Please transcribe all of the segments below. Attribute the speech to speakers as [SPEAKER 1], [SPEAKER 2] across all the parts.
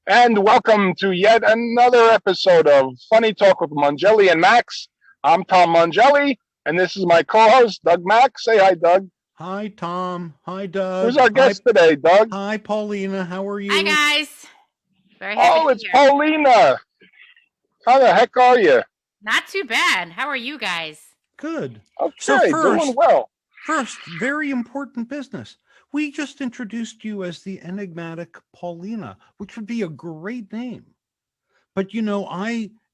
[SPEAKER 1] And welcome to yet another episode of Funny Talk with Mangelli and Max. I'm Tom Mangelli, and this is my co-host, Doug Max. Say hi, Doug.
[SPEAKER 2] Hi, Tom. Hi, Doug.
[SPEAKER 1] Who's our guest today, Doug?
[SPEAKER 2] Hi, Paulina. How are you?
[SPEAKER 3] Hi, guys. Very happy to be
[SPEAKER 1] it's
[SPEAKER 3] here.
[SPEAKER 1] Polina. How the heck are you?
[SPEAKER 3] Not too bad. How are you guys?
[SPEAKER 2] Good.
[SPEAKER 1] Okay, doing well.
[SPEAKER 2] First, very important business. We just introduced you as the enigmatic Paulina, which would be a great name. But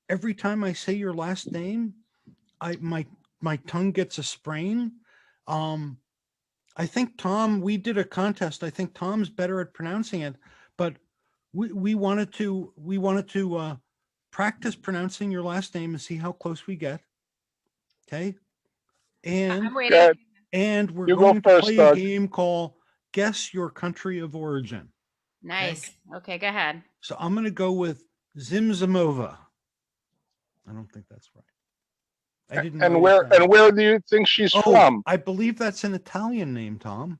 [SPEAKER 2] every time I say your last name, my tongue gets a sprain. I think Tom, we did a contest. I think Tom's better at pronouncing it, but we wanted to practice pronouncing your last name and see how close we get. Okay. And
[SPEAKER 3] I'm waiting.
[SPEAKER 2] And we're going to play a game called Guess Your Country of Origin.
[SPEAKER 3] Nice. Okay, go ahead.
[SPEAKER 2] So I'm going to go with Zimzimova. I don't think that's right. I didn't.
[SPEAKER 1] And where do you think she's from?
[SPEAKER 2] I believe that's an Italian name, Tom.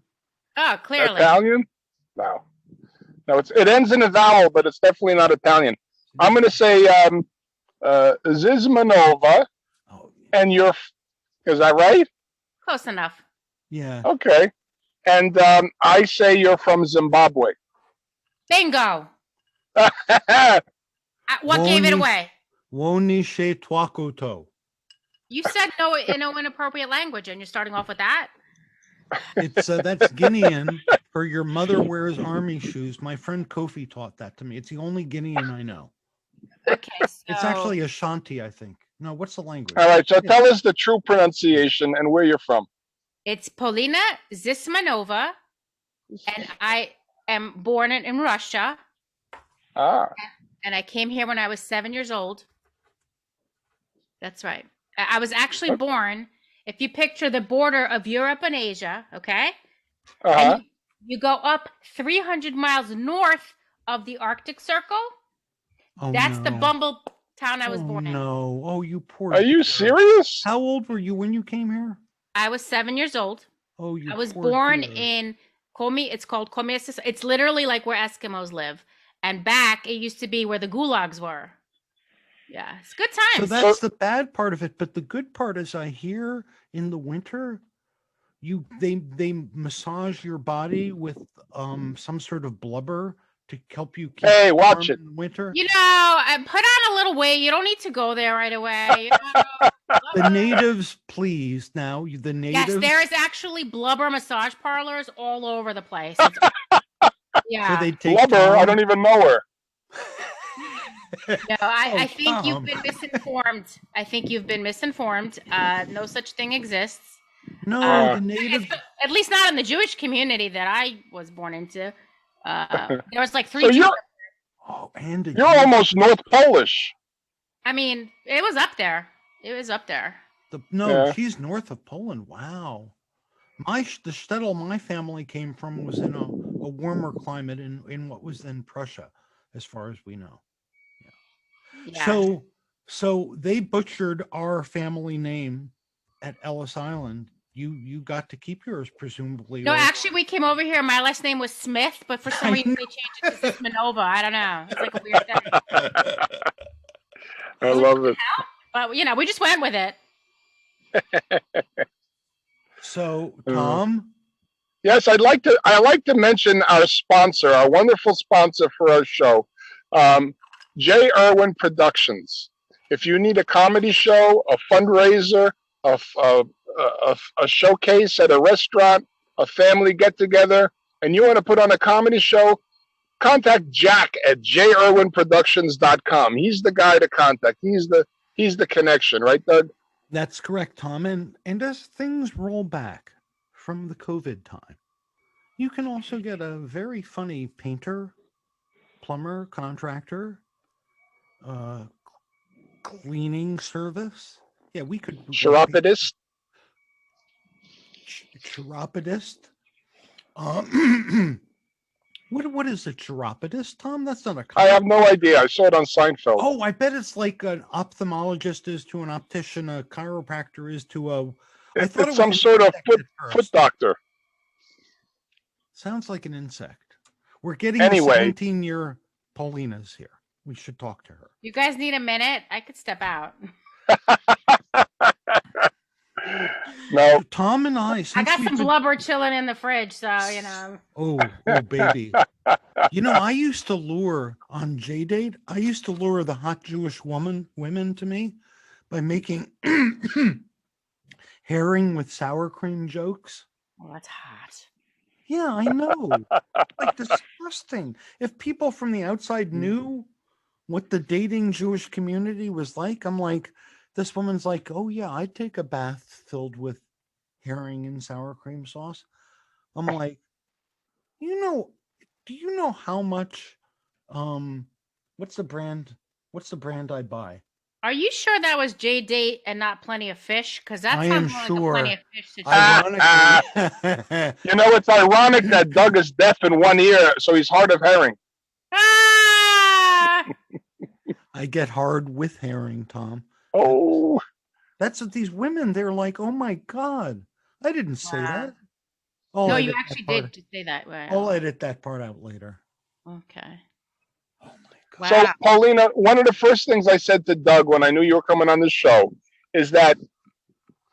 [SPEAKER 3] Oh, clearly.
[SPEAKER 1] Italian? No, it ends in a vowel, but it's definitely not Italian. I'm going to say Zismanova.
[SPEAKER 2] Oh, yeah.
[SPEAKER 1] And is that right?
[SPEAKER 3] Close enough.
[SPEAKER 2] Yeah.
[SPEAKER 1] Okay. And I say you're from Zimbabwe.
[SPEAKER 3] Bingo. What gave it away?
[SPEAKER 2] Wonishe Twakoto.
[SPEAKER 3] You said no inappropriate language, and you're starting off with that?
[SPEAKER 2] It's that's Guinean for your mother wears army shoes. My friend Kofi taught that to me. It's the only Guinean I know.
[SPEAKER 3] Okay, so...
[SPEAKER 2] It's actually Ashanti, I think. No, what's the language?
[SPEAKER 1] All right, so tell us the true pronunciation and where you're from.
[SPEAKER 3] It's Polina Zismanova, and I am born in Russia. And I came here when I was 7 years old. That's right. I was actually born, if you picture the border of Europe and Asia, okay? And you go up 300 miles north of the Arctic Circle. That's the Bumble town I was born in.
[SPEAKER 2] No. Oh, you poor.
[SPEAKER 1] Are you serious?
[SPEAKER 2] How old were you when you came here?
[SPEAKER 3] I was 7 years old.
[SPEAKER 2] Oh,
[SPEAKER 3] I was born in Komi. It's called Komi. It's literally like where Eskimos live. And back, it used to be where the gulags were. Yeah, it's good times.
[SPEAKER 2] So that's the bad part of it. But the good part is I hear in the winter, they massage your body with some sort of blubber to help you keep
[SPEAKER 1] watch it.
[SPEAKER 2] in winter.
[SPEAKER 3] Put on a little weight. You don't need to go there right away.
[SPEAKER 2] The natives, please. Now, the natives.
[SPEAKER 3] Yes, there is actually blubber massage parlors all over the place. Yeah.
[SPEAKER 2] So they take
[SPEAKER 1] blubber? I don't even know her.
[SPEAKER 3] No, I think you've been misinformed. No such thing exists.
[SPEAKER 2] No, the natives.
[SPEAKER 3] At least not in the Jewish community that I was born into. There was like 3
[SPEAKER 1] so
[SPEAKER 3] Jews.
[SPEAKER 1] You're almost North Polish.
[SPEAKER 3] I mean, it was up there.
[SPEAKER 2] She's north of Poland. Wow. The shtetl my family came from was in a warmer climate in what was then Prussia, as far as we know. Yeah. So they butchered our family name at Ellis Island. You got to keep yours, presumably.
[SPEAKER 3] No, actually, we came over here. My last name was Smith, but for some reason they changed it to Zismanova. I don't know. It's like a weird thing.
[SPEAKER 1] I love it.
[SPEAKER 3] But we just went with it.
[SPEAKER 2] So, Tom.
[SPEAKER 1] Yes, I'd like to mention our sponsor, our wonderful sponsor for our show, J. Irwin Productions. If you need a comedy show, a fundraiser, a showcase at a restaurant, a family get-together, and you want to put on a comedy show, contact Jack at jirwinproductions.com. He's the guy to contact. He's the connection, right, Doug?
[SPEAKER 2] That's correct, Tom. And as things roll back from the COVID time, you can also get a very funny painter, plumber, contractor, cleaning service. Yeah, we could.
[SPEAKER 1] Chiropodist.
[SPEAKER 2] Chiropodist. What is a chiropodist, Tom? That's not a.
[SPEAKER 1] I have no idea. I saw it on Seinfeld.
[SPEAKER 2] Oh, I bet it's like an ophthalmologist is to an optician, a chiropractor is to a.
[SPEAKER 1] It's some sort of foot doctor.
[SPEAKER 2] Sounds like an insect. We're getting a 17-year Paulina's here. We should talk to her.
[SPEAKER 3] You guys need a minute? I could step out.
[SPEAKER 1] No.
[SPEAKER 2] Tom and I
[SPEAKER 3] got some blubber chilling in the fridge, so you know.
[SPEAKER 2] Oh, baby. You know, I used to lure on J-Date. I used to lure the hot Jewish women to me by making herring with sour cream jokes.
[SPEAKER 3] Oh, that's hot.
[SPEAKER 2] Yeah, I know. Like disgusting. If people from the outside knew what the dating Jewish community was like, I'm like, this woman's like, oh yeah, I'd take a bath filled with herring and sour cream sauce. I'm like, do you know how much, what's the brand I buy?
[SPEAKER 3] Are you sure that was J-Date and not Plenty of Fish? Because that sounds more like a Plenty of Fish
[SPEAKER 2] situation.
[SPEAKER 1] You know, it's ironic that Doug is deaf in one ear, so he's hard of hearing.
[SPEAKER 3] Ah!
[SPEAKER 2] I get hard with herring, Tom.
[SPEAKER 1] Oh.
[SPEAKER 2] That's what these women, they're like, oh my God, I didn't say that.
[SPEAKER 3] No, you actually did say that. Wow.
[SPEAKER 2] I'll edit that part out later.
[SPEAKER 3] Okay.
[SPEAKER 2] Oh my God.
[SPEAKER 3] Wow.
[SPEAKER 1] So, Paulina, one of the first things I said to Doug when I knew you were coming on the show is that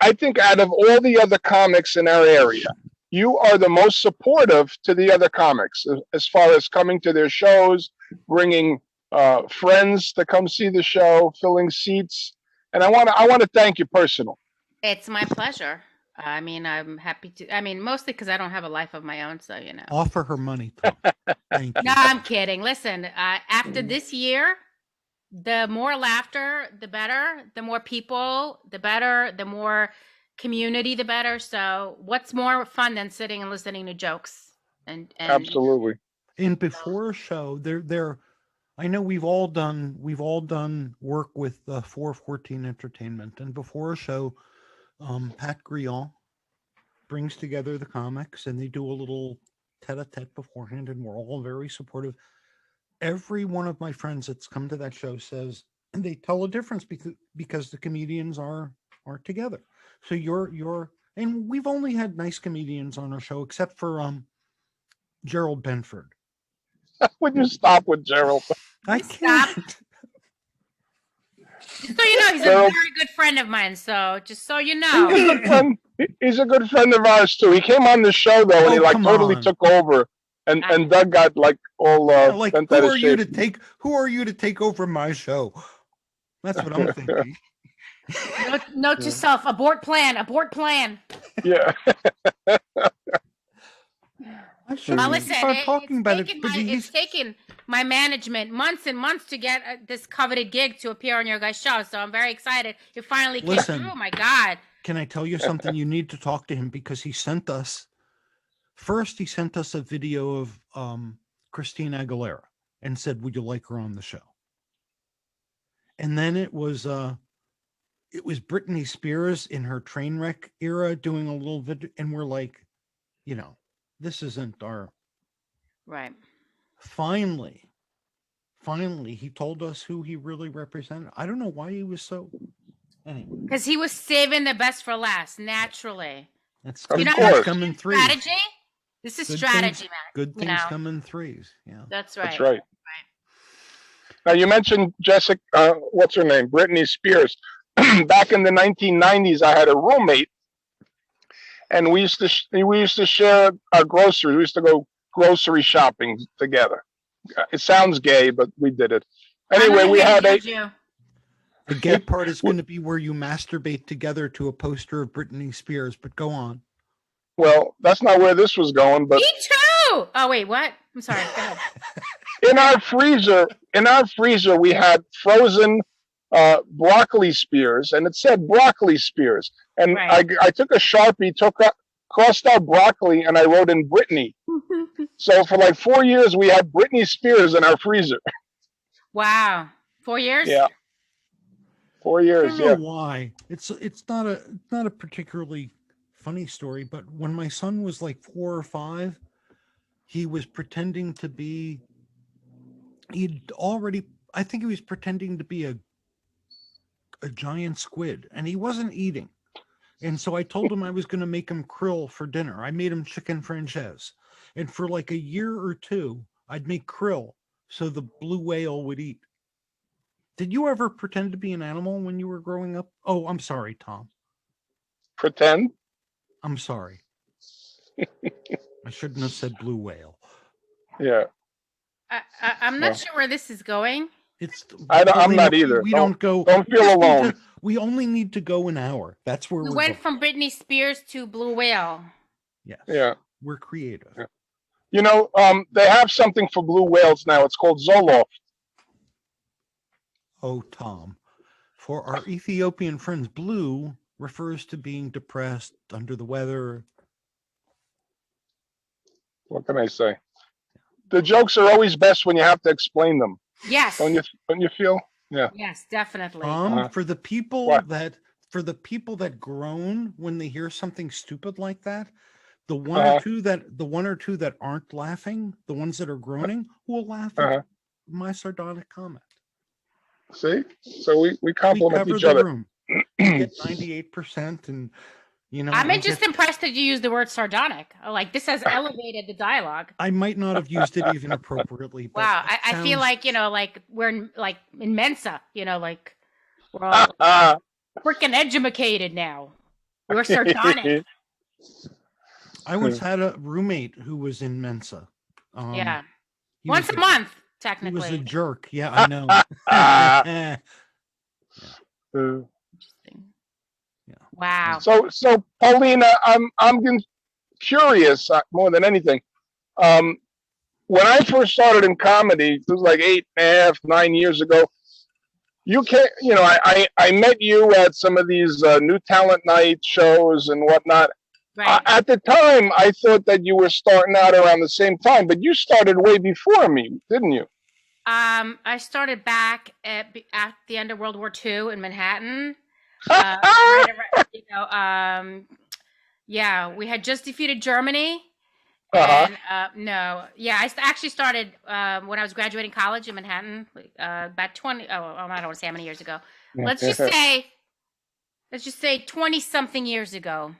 [SPEAKER 1] I think out of all the other comics in our area, you are the most supportive to the other comics as far as coming to their shows, bringing friends to come see the show, filling seats. And I want to thank you personally.
[SPEAKER 3] It's my pleasure. I mean, I'm happy to. I mean, mostly because I don't have a life of my own, so you know.
[SPEAKER 2] Offer her money, Tom. Thank you.
[SPEAKER 3] No, I'm kidding. Listen, after this year, the more laughter, the better. The more people, the better. The more community, the better. So, what's more fun than sitting and listening to jokes? And
[SPEAKER 1] absolutely.
[SPEAKER 2] And before a show, there. I know we've all done work with 414 Entertainment, and before a show, Pat Griot brings together the comics and they do a little tete-a-tete beforehand, and we're all very supportive. Every one of my friends that's come to that show says, and they tell a difference because the comedians are together. So you're and we've only had nice comedians on our show except for Gerald Benford.
[SPEAKER 1] Would you stop with Gerald?
[SPEAKER 2] I can't.
[SPEAKER 3] Just so you know, he's a very good friend of mine. So just so you know,
[SPEAKER 1] he's a good friend of ours too. He came on the show though, and he totally took over. And Doug got like all
[SPEAKER 2] like, who are you to take? Who are you to take over my show? That's what I'm thinking.
[SPEAKER 3] Note to self: abort plan. Abort plan.
[SPEAKER 1] Yeah.
[SPEAKER 2] I should start talking about it.
[SPEAKER 3] It's taken my management months and months to get this coveted gig to appear on your guys' show. So I'm very excited. It finally came through. Oh my God.
[SPEAKER 2] Can I tell you something? You need to talk to him because he sent us a video of Christina Aguilera and said, would you like her on the show? And then it was Britney Spears in her train wreck era doing a little video. And we're like, you know, this isn't our
[SPEAKER 3] right.
[SPEAKER 2] Finally, he told us who he really represented. I don't know why he was so. Anyway,
[SPEAKER 3] because he was saving the best for last. Naturally,
[SPEAKER 2] that's come in threes.
[SPEAKER 3] Strategy. This is good strategy, man.
[SPEAKER 2] Good things come in threes. Yeah,
[SPEAKER 3] that's right.
[SPEAKER 1] That's right. Now you mentioned Jessica. What's her name? Britney Spears. Back in the 1990s, I had a roommate. And we used to share our groceries. We used to go grocery shopping together. It sounds gay, but we did it. Anyway, we had
[SPEAKER 2] the gay part is going to be where you masturbate together to a poster of Britney Spears, but go on.
[SPEAKER 1] Well, that's not where this was going, but
[SPEAKER 3] me too. Oh wait, what? I'm sorry. Go ahead.
[SPEAKER 1] In our freezer, we had frozen broccoli spears, and it said broccoli spears. And right. I took a Sharpie, crossed out broccoli, and I wrote in Britney. So for like 4 years, we had Britney Spears in our freezer.
[SPEAKER 3] Wow, 4 years?
[SPEAKER 1] Yeah, 4 years.
[SPEAKER 2] I don't know why. It's not a particularly funny story, but when my son was like 4 or 5, he was pretending to be. I think he was pretending to be a giant squid, and he wasn't eating. And so I told him I was going to make him krill for dinner. I made him chicken francaise. And for like a year or two, I'd make krill so the blue whale would eat. Did you ever pretend to be an animal when you were growing up? Oh, I'm sorry, Tom.
[SPEAKER 1] Pretend?
[SPEAKER 2] I'm sorry. I shouldn't have said blue whale.
[SPEAKER 1] Yeah.
[SPEAKER 3] I'm not sure where this is going.
[SPEAKER 1] I'm not either.
[SPEAKER 2] We don't go.
[SPEAKER 1] Don't feel alone.
[SPEAKER 2] We only need to go an hour. That's where
[SPEAKER 3] we went from Britney Spears to Blue Whale.
[SPEAKER 2] Yes.
[SPEAKER 1] Yeah.
[SPEAKER 2] We're creative.
[SPEAKER 1] Yeah. You know, they have something for blue whales now. It's called Zoloft.
[SPEAKER 2] Oh, Tom. For our Ethiopian friends, blue refers to being depressed, under the weather.
[SPEAKER 1] What can I say? The jokes are always best when you have to explain them.
[SPEAKER 3] Yes.
[SPEAKER 1] Don't you feel? Yeah.
[SPEAKER 3] Yes, definitely.
[SPEAKER 2] For the people that groan when they hear something stupid like that, the one or two that aren't laughing, the ones that are groaning, will laugh at my sardonic comment.
[SPEAKER 1] See? So we compliment each other.
[SPEAKER 2] Room. Get 98%, and
[SPEAKER 3] I'm just impressed that you used the word sardonic. Like, this has elevated the dialogue.
[SPEAKER 2] I might not have used it even appropriately. But
[SPEAKER 3] wow, I feel like like we're in Mensa. Like we're all freaking educated now. We're sardonic.
[SPEAKER 2] I once had a roommate who was in Mensa.
[SPEAKER 3] Yeah, once a month, technically.
[SPEAKER 2] He was a jerk. Yeah, I know.
[SPEAKER 3] Interesting. Yeah. Wow.
[SPEAKER 1] So Polina, I'm curious more than anything. When I first started in comedy, it was like 8.5, 9 years ago. I met you at some of these new talent night shows and whatnot.
[SPEAKER 3] Right.
[SPEAKER 1] At the time, I thought that you were starting out around the same time, but you started way before me, didn't you?
[SPEAKER 3] I started back at the end of World War II in Manhattan. Yeah, we had just defeated Germany. And I actually started when I was graduating college in Manhattan, about 20. I don't want to say how many years ago. Let's just say 20-something years ago.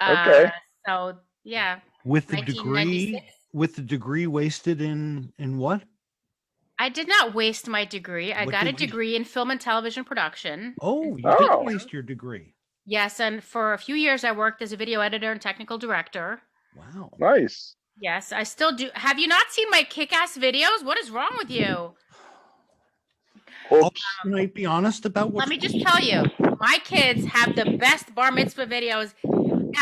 [SPEAKER 1] Okay.
[SPEAKER 3] So yeah.
[SPEAKER 2] With the degree wasted in what?
[SPEAKER 3] I did not waste my degree. I got a degree in film and television production.
[SPEAKER 2] Oh, you didn't waste your degree.
[SPEAKER 3] Yes, and for a few years I worked as a video editor and technical director.
[SPEAKER 2] Wow.
[SPEAKER 1] Nice.
[SPEAKER 3] Yes, I still do. Have you not seen my kick-ass videos? What is wrong with you?
[SPEAKER 2] Can I be honest about what?
[SPEAKER 3] Let me just tell you, my kids have the best bar mitzvah videos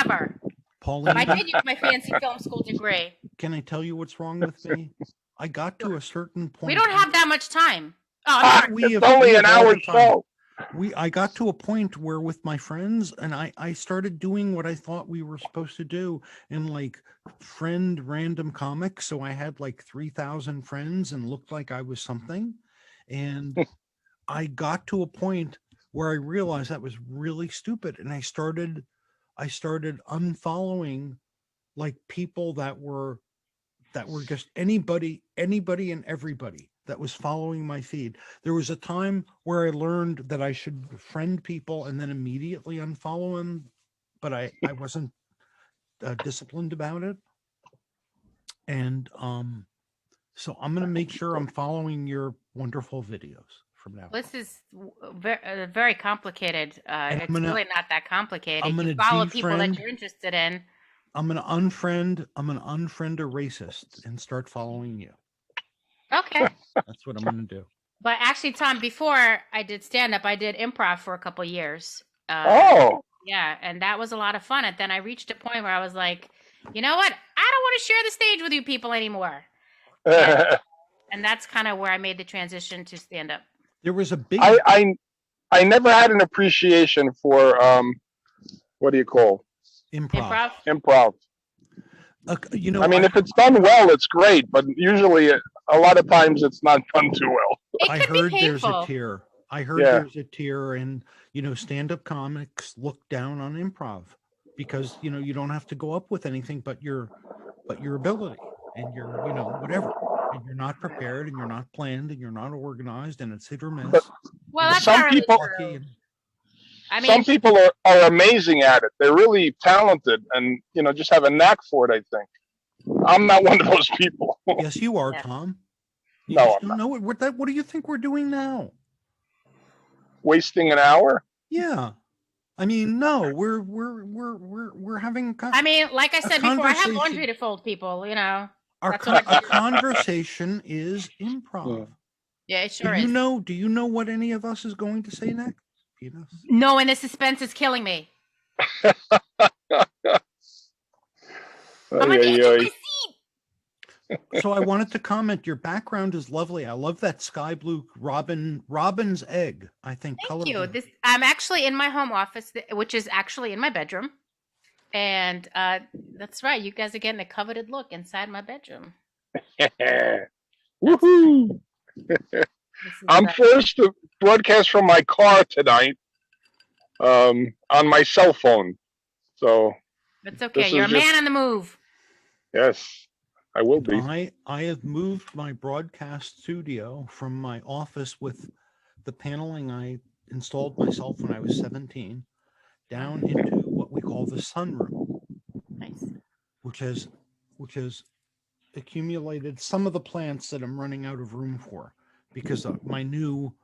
[SPEAKER 3] ever.
[SPEAKER 2] Paulina,
[SPEAKER 3] I did use my fancy film school degree.
[SPEAKER 2] Can I tell you what's wrong with me? I got to a certain point.
[SPEAKER 3] We don't have that much time.
[SPEAKER 1] It's only an hour show.
[SPEAKER 2] I got to a point where with my friends, and I started doing what I thought we were supposed to do, and friend random comics. So I had 3,000 friends and looked like I was something. And I got to a point where I realized that was really stupid. And I started unfollowing people that were just anybody and everybody that was following my feed. There was a time where I learned that I should friend people and then immediately unfollow them, but I wasn't disciplined about it. And so I'm going to make sure I'm following your wonderful videos from now.
[SPEAKER 3] This is very complicated. It's really not that complicated. You follow people that you're interested in.
[SPEAKER 2] I'm going to unfriend a racist and start following you.
[SPEAKER 3] Okay.
[SPEAKER 2] That's what I'm going to do.
[SPEAKER 3] But actually, Tom, before I did stand-up, I did improv for a couple of years. Yeah, and that was a lot of fun. And then I reached a point where I was like, you know what? I don't want to share the stage with you people anymore. And that's kind of where I made the transition to stand-up.
[SPEAKER 2] There was a big...
[SPEAKER 1] I never had an appreciation for, what do you call? Improv. I mean, if it's done well, it's great, but usually a lot of times it's not done too well.
[SPEAKER 2] I heard there's a tier. There's a tier, and stand-up comics look down on improv because you don't have to go up with anything but your ability and your whatever, and you're not prepared and you're not planned and you're not organized and it's hit or miss.
[SPEAKER 3] Well, that's
[SPEAKER 1] some people. Some people are amazing at it. They're really talented and, just have a knack for it, I think. I'm not one of those people.
[SPEAKER 2] Yes, you are, Tom. You
[SPEAKER 1] No,
[SPEAKER 2] just
[SPEAKER 1] I'm
[SPEAKER 2] don't know it. What do you think we're doing now?
[SPEAKER 1] wasting an hour.
[SPEAKER 2] Yeah. I mean, no, we're having.
[SPEAKER 3] I mean, like I said before, I have
[SPEAKER 2] conversation.
[SPEAKER 3] laundry to fold, people. You know,
[SPEAKER 2] Our
[SPEAKER 3] that's what I do.
[SPEAKER 2] conversation is improv.
[SPEAKER 3] Yeah, it sure
[SPEAKER 2] Do you
[SPEAKER 3] is.
[SPEAKER 2] know? Do you know what any of us is going to say next?
[SPEAKER 3] No, and the suspense is killing me. I'm on the edge of my seat.
[SPEAKER 2] So I wanted to comment. Your background is lovely. I love that sky blue robin's egg. I think.
[SPEAKER 3] Thank you. I'm actually in my home office, which is actually in my bedroom, and that's right. You guys are getting a coveted look inside my bedroom.
[SPEAKER 1] Woohoo! I'm forced to broadcast from my car tonight, on my cell phone. So
[SPEAKER 3] that's okay. You're a man on the move.
[SPEAKER 1] Yes, I will be.
[SPEAKER 2] I have moved my broadcast studio from my office with the paneling I installed myself when I was 17 down into what we call the sunroom.
[SPEAKER 3] Nice.
[SPEAKER 2] Which has accumulated some of the plants that I'm running out of room for because of my new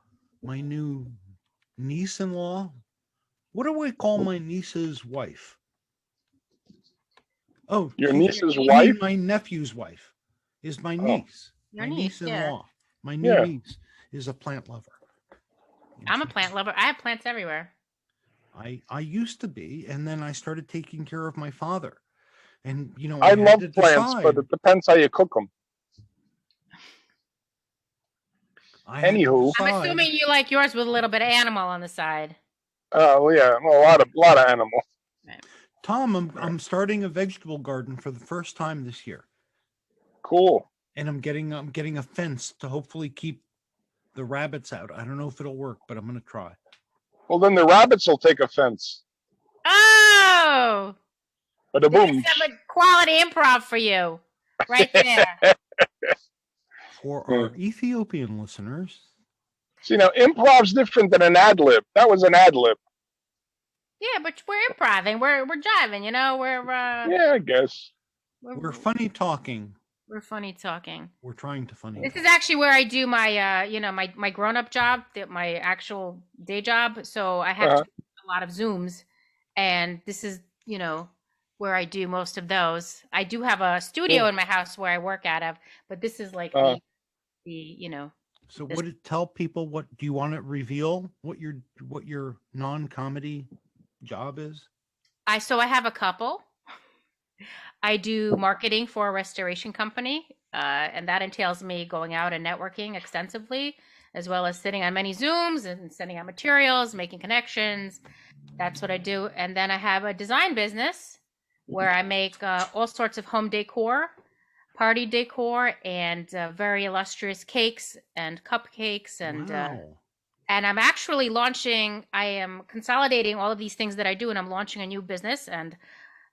[SPEAKER 2] niece-in-law. What do we call my niece's wife? Oh,
[SPEAKER 1] your niece's wife?
[SPEAKER 2] My nephew's wife is my niece.
[SPEAKER 3] Your
[SPEAKER 2] my niece-in-law.
[SPEAKER 3] Yeah.
[SPEAKER 2] My new niece is a plant lover.
[SPEAKER 3] I'm a plant lover. I have plants everywhere.
[SPEAKER 2] I used to be, and then I started taking care of my father. And you know,
[SPEAKER 1] I love plants, but it depends how you cook them. Anywho,
[SPEAKER 3] I'm assuming you like yours with a little bit of animal on the side.
[SPEAKER 1] Oh yeah, a lot of animal.
[SPEAKER 3] Right.
[SPEAKER 2] Tom, I'm starting a vegetable garden for the first time this year.
[SPEAKER 1] Cool.
[SPEAKER 2] And I'm getting a fence to hopefully keep the rabbits out. I don't know if it'll work, but I'm going to try.
[SPEAKER 1] Well, then the rabbits will take offense.
[SPEAKER 3] Oh!
[SPEAKER 1] But boom.
[SPEAKER 3] Some quality improv for you, right there.
[SPEAKER 2] For our Ethiopian listeners.
[SPEAKER 1] See, now improv's different than an ad lib. That was an ad lib.
[SPEAKER 3] Yeah, but we're improving. We're jiving. You know,
[SPEAKER 1] yeah, I guess.
[SPEAKER 2] We're funny talking.
[SPEAKER 3] We're funny talking.
[SPEAKER 2] We're trying to funny.
[SPEAKER 3] This is actually where I do my, my grown-up job, my actual day job. So I have to do a lot of Zooms, and this is, where I do most of those. I do have a studio in my house where I work out of, but this is like the.
[SPEAKER 2] So would it tell people what do you want to reveal what your non-comedy job is? I
[SPEAKER 3] have a couple. I do marketing for a restoration company, and that entails me going out and networking extensively, as well as sitting on many Zooms and sending out materials, making connections. That's what I do. And then I have a design business where I make all sorts of home decor, party decor, and very illustrious cakes and cupcakes. And and I'm actually I am consolidating all of these things that I do, and I'm launching a new business. And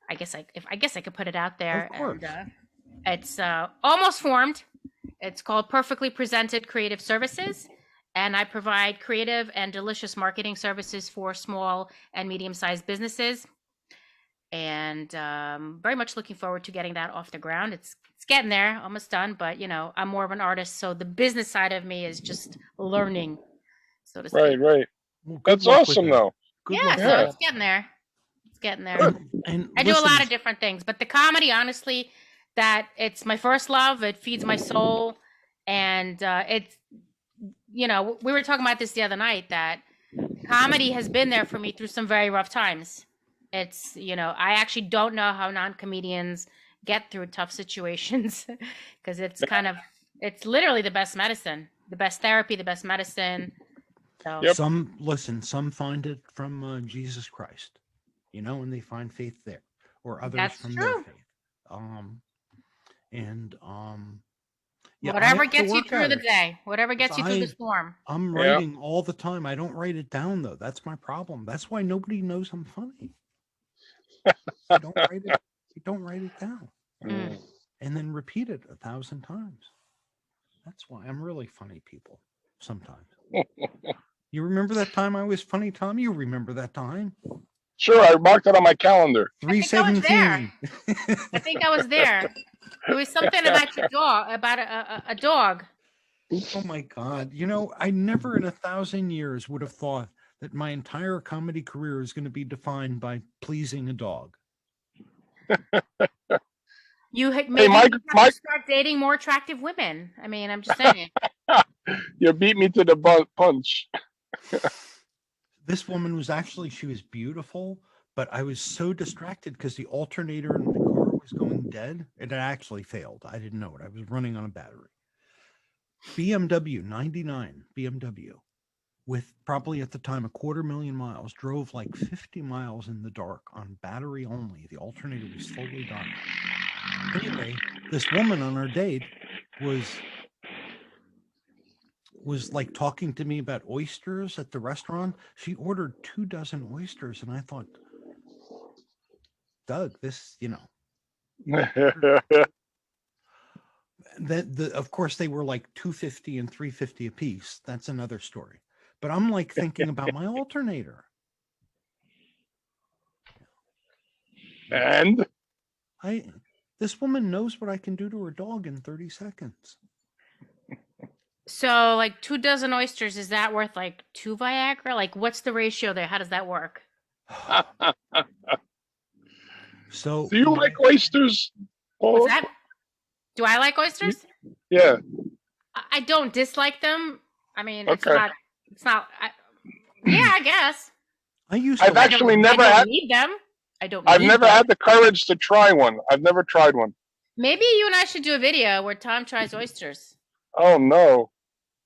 [SPEAKER 3] I guess I could put it out there.
[SPEAKER 2] Of course.
[SPEAKER 3] And, it's almost formed. It's called Perfectly Presented Creative Services, and I provide creative and delicious marketing services for small and medium-sized businesses. And very much looking forward to getting that off the ground. It's getting there, almost done. But I'm more of an artist, so the business side of me is just learning, so to speak.
[SPEAKER 1] Right. Well, that's awesome, though.
[SPEAKER 3] So it's getting there. And I do a lot of different things, but the comedy, honestly, that it's my first love. It feeds my soul, and it's we were talking about this the other night, that comedy has been there for me through some very rough times. It's I actually don't know how non-comedians get through tough situations, because it's literally the best medicine, the best therapy, the best medicine. So.
[SPEAKER 2] Yep. Some find it from Jesus Christ. And they find faith there, or others from their faith.
[SPEAKER 3] Whatever gets you through the day, whatever gets you through the storm.
[SPEAKER 2] I'm writing all the time. I don't write it down, though. That's my problem. That's why nobody knows I'm funny. I don't write it down, and then repeat it 1,000 times. That's why I'm really funny, people. Sometimes. You remember that time I was funny, Tom? You remember that time?
[SPEAKER 1] Sure, I marked it on my calendar.
[SPEAKER 2] 317.
[SPEAKER 3] I think I was there. It was something about your dog, about a dog.
[SPEAKER 2] Oh my God. You know, I never in 1,000 years would have thought that my entire comedy career is going to be defined by pleasing a dog.
[SPEAKER 3] Maybe you have to start dating more attractive women. I mean, I'm just saying.
[SPEAKER 1] You beat me to the punch.
[SPEAKER 2] This woman was she was beautiful, but I was so distracted because the alternator in my car was going dead. It had actually failed. I didn't know it. I was running on a battery. BMW 99 BMW with probably at the time 250,000 miles, drove like 50 miles in the dark on battery only. The alternator was fully done. Anyway, this woman on our date was like talking to me about oysters at the restaurant. She ordered 24 oysters, and I thought, Doug, this, of course they were like $250 and $350 a piece. That's another story. But I'm like thinking about my alternator.
[SPEAKER 1] And
[SPEAKER 2] this woman knows what I can do to her dog in 30 seconds.
[SPEAKER 3] So, like 24 oysters, is that worth like 2 Viagra? Like, what's the ratio there? How does that work?
[SPEAKER 1] So, do you like oysters?
[SPEAKER 3] What's that? Do I like oysters?
[SPEAKER 1] Yeah.
[SPEAKER 3] I don't dislike them. I mean, it's not. Yeah, I guess.
[SPEAKER 1] I've actually never
[SPEAKER 3] need them.
[SPEAKER 1] I've never had the courage to try one. I've never tried one.
[SPEAKER 3] Maybe you and I should do a video where Tom tries oysters.
[SPEAKER 1] Oh no.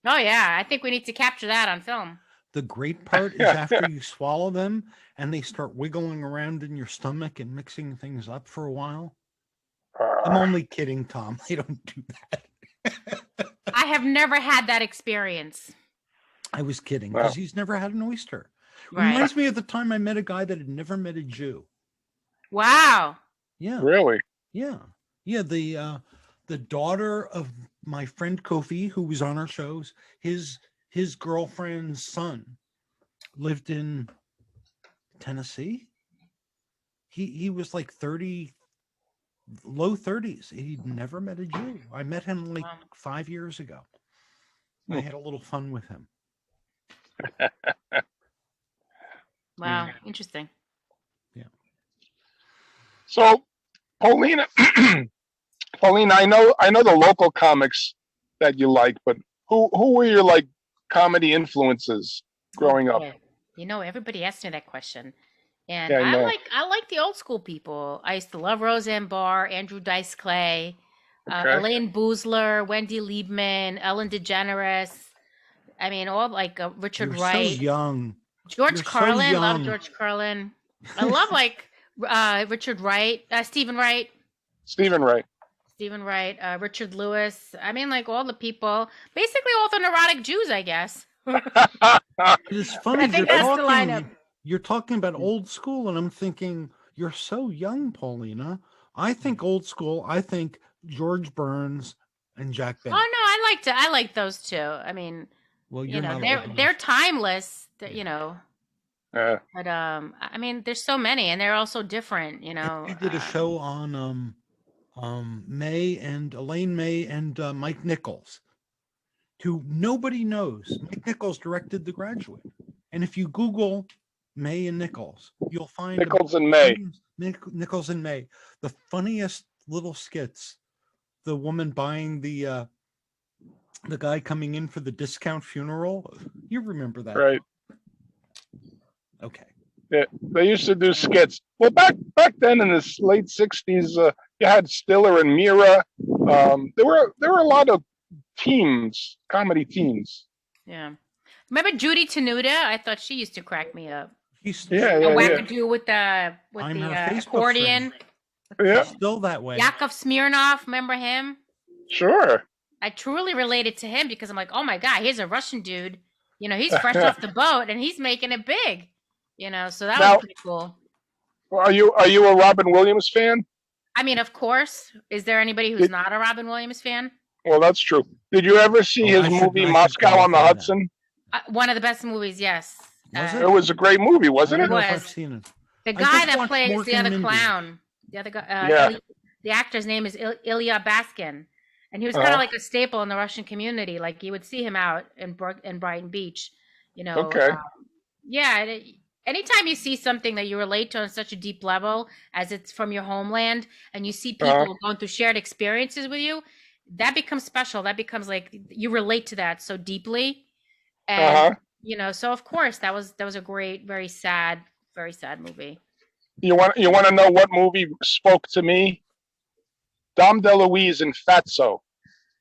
[SPEAKER 3] Oh yeah, I think we need to capture that on film.
[SPEAKER 2] The great part is after you swallow them and they start wiggling around in your stomach and mixing things up for a while. I'm only kidding, Tom. I don't do that.
[SPEAKER 3] I have never had that experience.
[SPEAKER 2] I was kidding because he's never had an oyster. Right. Reminds me of the time I met a guy that had never met a Jew.
[SPEAKER 3] Wow.
[SPEAKER 2] Yeah.
[SPEAKER 1] Really?
[SPEAKER 2] Yeah. Yeah. The daughter of my friend Kofi, who was on our shows, his girlfriend's son lived in Tennessee. He was like 30, low 30s. He'd never met a Jew. I met him like 5 years ago. I had a little fun with him.
[SPEAKER 3] Wow, interesting.
[SPEAKER 2] Yeah.
[SPEAKER 1] So, Polina, I know the local comics that you like, but who were your like comedy influences growing up?
[SPEAKER 3] Everybody asked me that question, and I like the old school people. I used to love Roseanne Barr, Andrew Dice Clay, Elaine Boozler, Wendy Liebman, Ellen DeGeneres. I mean, all like Richard Wright.
[SPEAKER 2] So young.
[SPEAKER 3] George Carlin, love George Carlin. I love like Richard Wright, Stephen Wright. Richard Lewis. I mean, like all the people, basically all the neurotic Jews, I guess.
[SPEAKER 2] It's funny. I think that's the lineup. You're talking about old school, and I'm thinking you're so young, Paulina. I think old school. I think George Burns and Jack Benny.
[SPEAKER 3] Oh no, I like those two. I mean,
[SPEAKER 2] well,
[SPEAKER 3] they're timeless. But I mean, there's so many, and they're also different.
[SPEAKER 2] We did a show on Elaine May and Mike Nichols, who nobody knows. Mike Nichols directed The Graduate, and if you Google May and Nichols, you'll find
[SPEAKER 1] Nichols and May.
[SPEAKER 2] Nichols and May, the funniest little skits. The woman buying the guy coming in for the discount funeral. You remember that,
[SPEAKER 1] right?
[SPEAKER 2] Okay.
[SPEAKER 1] Yeah, they used to do skits. Well, back then in the late '60s, you had Stiller and Mira. There were a lot of comedy teams.
[SPEAKER 3] Yeah. Remember Judy Tenuta? I thought she used to crack me up.
[SPEAKER 2] Wackadoo
[SPEAKER 3] with the accordion.
[SPEAKER 1] Yeah.
[SPEAKER 2] Still that way.
[SPEAKER 3] Yakov Smirnoff, remember him?
[SPEAKER 1] Sure.
[SPEAKER 3] I truly related to him because I'm like, oh my God, here's a Russian dude. He's fresh off the boat and he's making it big. So that was pretty cool.
[SPEAKER 1] Are you a Robin Williams fan?
[SPEAKER 3] I mean, of course. Is there anybody who's not a Robin Williams fan?
[SPEAKER 1] Well, that's true. Did you ever see his movie Moscow on the Hudson?
[SPEAKER 3] One of the best movies, yes.
[SPEAKER 1] It was a great movie, wasn't it?
[SPEAKER 3] It was.
[SPEAKER 2] I've seen it.
[SPEAKER 3] The guy that plays the other clown, the other guy, the actor's name is Ilya Baskin, And he was kind of like a staple in the Russian community. Like you would see him out in Brighton Beach, you know.
[SPEAKER 1] Okay.
[SPEAKER 3] Yeah. Anytime you see something that you relate to on such a deep level as it's from your homeland, and you see people going through shared experiences with you, that becomes special. That becomes like you relate to that so deeply. And you know, so of course that was a great, very sad movie.
[SPEAKER 1] You want to know what movie spoke to me? Dom DeLuise in Fatso.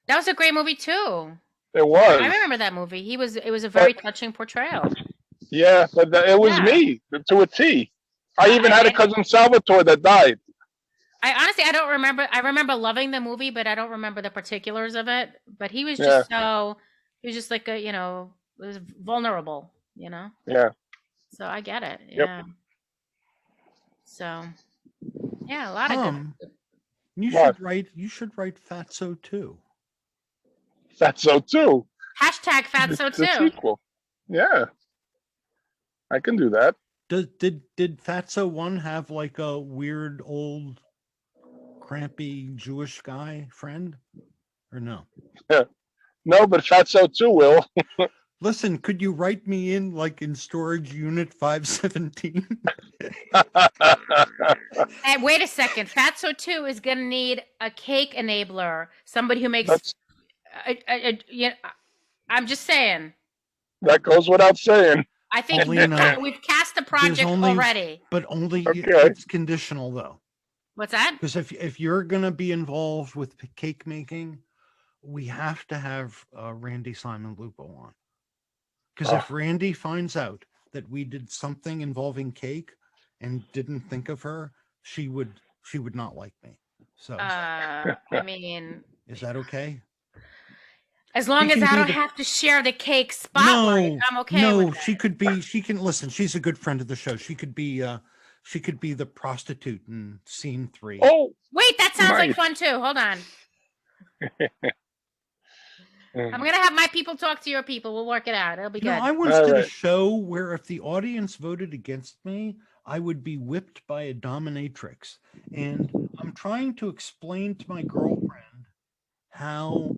[SPEAKER 3] That was a great movie too.
[SPEAKER 1] It was.
[SPEAKER 3] I remember that movie. It was a very touching portrayal.
[SPEAKER 1] Yeah, but it was me to a T. I even had a cousin Salvatore that died.
[SPEAKER 3] I honestly, I don't remember. I remember loving the movie, but I don't remember the particulars of it. But he was just he was just like a, you know, it was vulnerable, you know?
[SPEAKER 1] Yeah.
[SPEAKER 3] So I get it.
[SPEAKER 1] Yep.
[SPEAKER 3] Yeah. So, yeah, a lot of good.
[SPEAKER 2] You should write Fatso 2.
[SPEAKER 1] Fatso 2.
[SPEAKER 3] Hashtag Fatso 2.
[SPEAKER 1] The sequel. Yeah. I can do that.
[SPEAKER 2] Did Fatso 1 have like a weird old crampy Jewish guy friend? Or no?
[SPEAKER 1] Yeah. No, but Fatso 2 will.
[SPEAKER 2] Listen, could you write me in like in storage unit 517?
[SPEAKER 3] Hey, wait a second. Fatso 2 is going to need a cake enabler. Somebody who makes you know, I'm just saying.
[SPEAKER 1] That goes without saying.
[SPEAKER 3] I think we've cast the project already.
[SPEAKER 2] But only it's conditional though.
[SPEAKER 3] What's that?
[SPEAKER 2] Because if you're going to be involved with cake making, we have to have Randy Simon Lupo on. Because if Randy finds out that we did something involving cake and didn't think of her, she would not like me. So
[SPEAKER 3] I mean,
[SPEAKER 2] is that okay?
[SPEAKER 3] As long as I don't have to share the cake spotlight, I'm okay with it.
[SPEAKER 2] She can listen. She's a good friend of the show. She could be the prostitute in scene 3.
[SPEAKER 1] Oh,
[SPEAKER 3] wait, that sounds like fun too. Hold on. I'm gonna have my people talk to your people. We'll work it out. It'll be good.
[SPEAKER 2] I once did a show where if the audience voted against me, I would be whipped by a dominatrix. And I'm trying to explain to my girlfriend how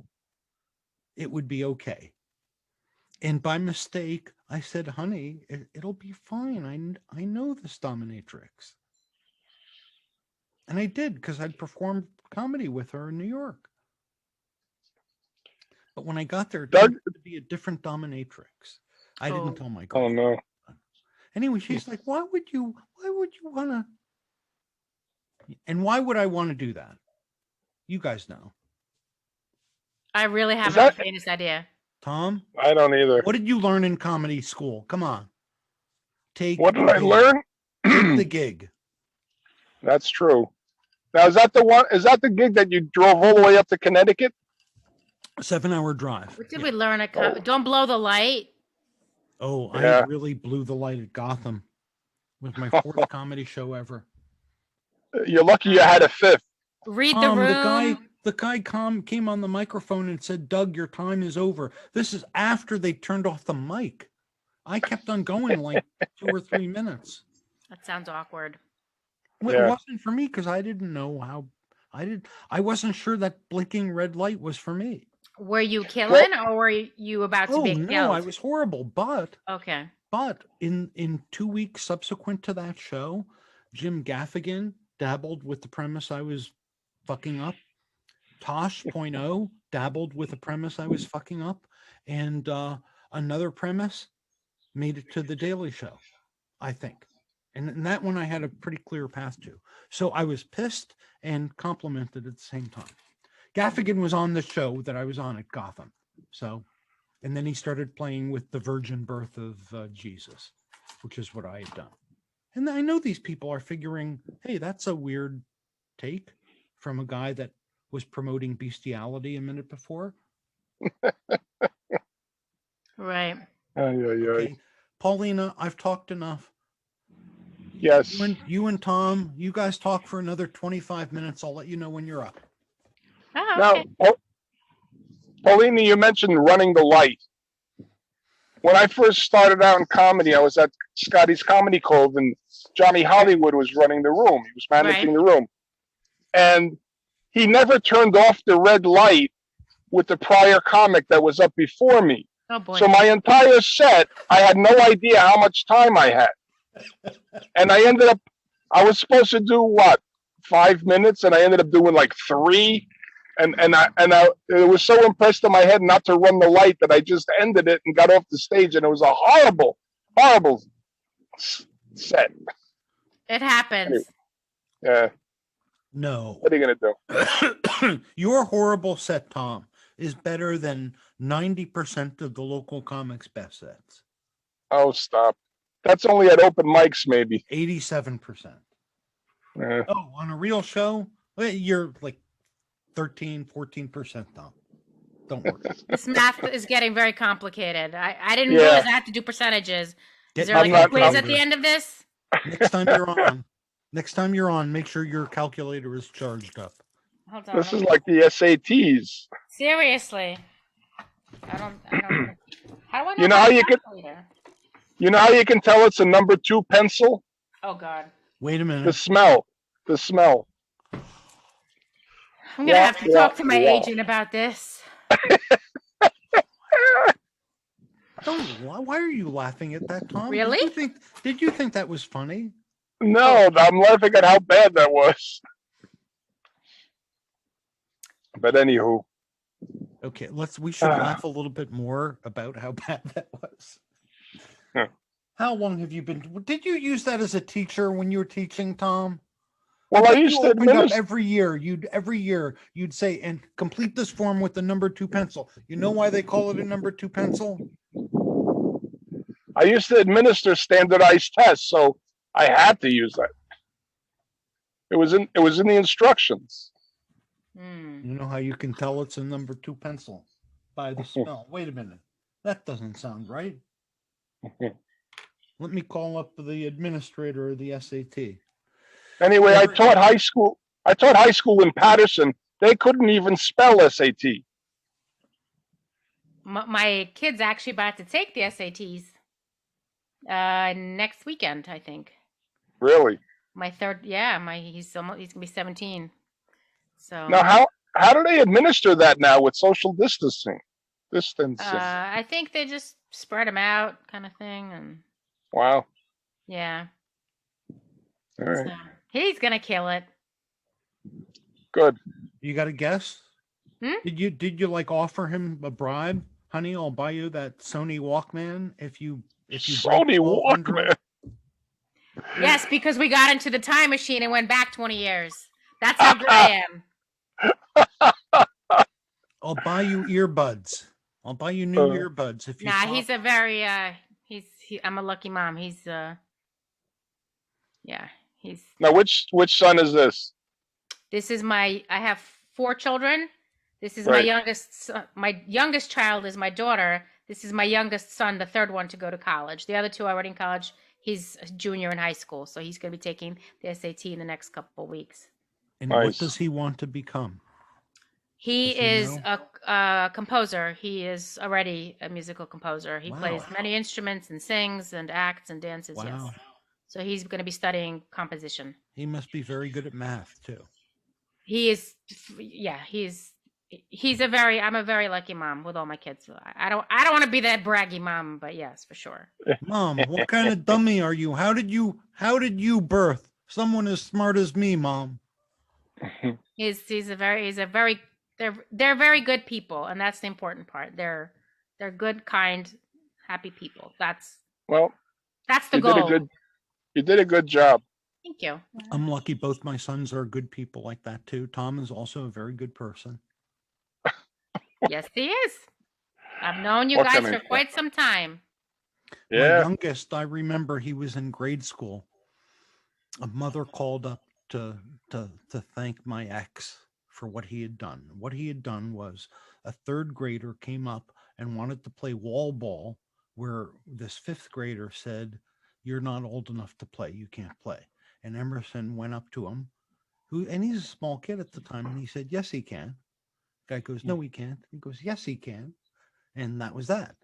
[SPEAKER 2] it would be okay. And by mistake, I said, honey, it'll be fine. I know this dominatrix. And I did, because I'd performed comedy with her in New York. But when I got there, it turned out to be a different dominatrix. I didn't tell my girlfriend.
[SPEAKER 1] Oh, no.
[SPEAKER 2] Anyway, she's like, why would you want to? And why would I want to do that? You guys know.
[SPEAKER 3] I really haven't the faintest idea.
[SPEAKER 2] Tom?
[SPEAKER 1] I don't either.
[SPEAKER 2] What did you learn in comedy school? Come on.
[SPEAKER 1] What did I learn?
[SPEAKER 2] Take the gig.
[SPEAKER 1] That's true. Now, is that the gig that you drove all the way up to Connecticut?
[SPEAKER 2] 7-hour drive.
[SPEAKER 3] What did we learn at Don't blow the light?
[SPEAKER 2] Oh, I really blew the light at Gotham. It was my 4th comedy show ever.
[SPEAKER 1] You're lucky you had a 5th.
[SPEAKER 3] Read the room.
[SPEAKER 2] The guy came on the microphone and said, Doug, your time is over. This is after they turned off the mic. I kept on going like 2 or 3 minutes.
[SPEAKER 3] That sounds awkward.
[SPEAKER 2] Well, it wasn't for me because I didn't know how. I wasn't sure that blinking red light was for me.
[SPEAKER 3] Were you killing or were you about to be killed?
[SPEAKER 2] No, I was horrible. But
[SPEAKER 3] okay.
[SPEAKER 2] But in 2 weeks subsequent to that show, Jim Gaffigan dabbled with the premise I was fucking up. Tosh.0 dabbled with the premise I was fucking up, and another premise made it to the Daily Show, I think. And that one I had a pretty clear path to. So I was pissed and complimented at the same time. Gaffigan was on the show that I was on at Gotham. So, and then he started playing with the virgin birth of Jesus, which is what I had done. And I know these people are figuring, hey, that's a weird take from a guy that was promoting bestiality a minute before.
[SPEAKER 3] Right.
[SPEAKER 2] Okay. Paulina, I've talked enough.
[SPEAKER 1] Yes.
[SPEAKER 2] You and Tom, you guys talk for another 25 minutes. I'll let you know when you're up.
[SPEAKER 3] Oh, okay.
[SPEAKER 1] Now, Paulina, you mentioned running the light. When I first started out in comedy, I was at Scotty's Comedy Cove, and Johnny Hollywood was running the room. He was managing the room. And he never turned off the red light with the prior comic that was up before me.
[SPEAKER 3] Oh boy.
[SPEAKER 1] So my entire set, I had no idea how much time I had. And I was supposed to do what, 5 minutes, and I ended up doing like 3. And I it was so impressed in my head not to run the light that I just ended it and got off the stage, and it was a horrible set.
[SPEAKER 3] It happens.
[SPEAKER 1] Yeah.
[SPEAKER 2] No.
[SPEAKER 1] What are you gonna
[SPEAKER 2] do? Your horrible set, Tom, is better than 90% of the local comics best sets.
[SPEAKER 1] Oh, stop. That's only at open mics, maybe.
[SPEAKER 2] 87%. Oh, on a real show, you're like 13, 14%, Tom. Don't worry.
[SPEAKER 3] This math is getting very complicated. I didn't realize I had to do percentages. Is there like a quiz at the end of this?
[SPEAKER 2] Next time you're on, make sure your calculator is charged up.
[SPEAKER 3] Hold on.
[SPEAKER 1] This is like the SATs.
[SPEAKER 3] Seriously. I don't how do I know
[SPEAKER 1] you know how you can tell it's a number 2 pencil?
[SPEAKER 3] Oh God.
[SPEAKER 2] Wait a minute.
[SPEAKER 1] The smell.
[SPEAKER 3] I'm gonna have to talk to my agent about this.
[SPEAKER 2] Why are you laughing at that, Tom?
[SPEAKER 3] Really?
[SPEAKER 2] Did you think that was funny?
[SPEAKER 1] No, I'm laughing at how bad that was. But anywho.
[SPEAKER 2] Okay, we should laugh a little bit more about how bad that was. How long have you been? Did you use that as a teacher when you were teaching, Tom?
[SPEAKER 1] Well, I used to administer
[SPEAKER 2] every year. You'd say, and complete this form with the number 2 pencil. You know why they call it a number 2 pencil?
[SPEAKER 1] I used to administer standardized tests, so I had to use that. It was in the instructions.
[SPEAKER 2] You know how you can tell it's a number 2 pencil? By the smell. Wait a minute. That doesn't sound right. Let me call up the administrator of the SAT.
[SPEAKER 1] Anyway, I taught high school in Patterson. They couldn't even spell SAT.
[SPEAKER 3] My kid's actually about to take the SATs next weekend, I think.
[SPEAKER 1] Really?
[SPEAKER 3] My third, he's gonna be 17. So
[SPEAKER 1] now, how do they administer that now with social distancing?
[SPEAKER 3] I think they just spread them out, kind of thing, and.
[SPEAKER 1] Wow.
[SPEAKER 3] Yeah.
[SPEAKER 1] All right.
[SPEAKER 3] So, he's gonna kill it.
[SPEAKER 1] Good.
[SPEAKER 2] You got a guess? Did you like offer him a bribe? Honey, I'll buy you that Sony Walkman if you
[SPEAKER 1] Sony Walkman.
[SPEAKER 3] Yes, because we got into the time machine and went back 20 years. That's how good I am.
[SPEAKER 2] I'll buy you earbuds. I'll buy you new earbuds if you.
[SPEAKER 3] Nah, he's a very I'm a lucky mom. He's
[SPEAKER 1] Now which son is this?
[SPEAKER 3] This is I have 4 children. This is my youngest. My youngest child is my daughter. This is my youngest son, the third one to go to college. The other 2 are already in college. He's a junior in high school, so he's going to be taking the SAT in the next couple of weeks.
[SPEAKER 2] And what does he want to become?
[SPEAKER 3] He is a composer. He is already a musical composer. He plays many instruments and sings and acts and dances. Wow. Yes. So he's going to be studying composition.
[SPEAKER 2] He must be very good at math too.
[SPEAKER 3] He is. Yeah, I'm a very lucky mom with all my kids. I don't want to be that braggy mom, but yes, for sure.
[SPEAKER 2] Mom, what kind of dummy are you? How did you birth someone as smart as me, Mom?
[SPEAKER 3] They're very good people, and that's the important part. They're good, kind, happy people. That's the goal.
[SPEAKER 1] You did a good job.
[SPEAKER 3] Thank you.
[SPEAKER 2] I'm lucky both my sons are good people like that too. Tom is also a very good person.
[SPEAKER 3] Yes, he is. I've known you guys for quite some time.
[SPEAKER 2] Yeah. My youngest, I remember he was in grade school. A mother called up to thank my ex for what he had done. What he had done was a 3rd grader came up and wanted to play wall ball, where this 5th grader said, "You're not old enough to play. You can't play." And Emerson went up to him, and he's a small kid at the time, and he said, "Yes, he can." Guy goes, "No, he can't." He goes, "Yes, he can." And that was that.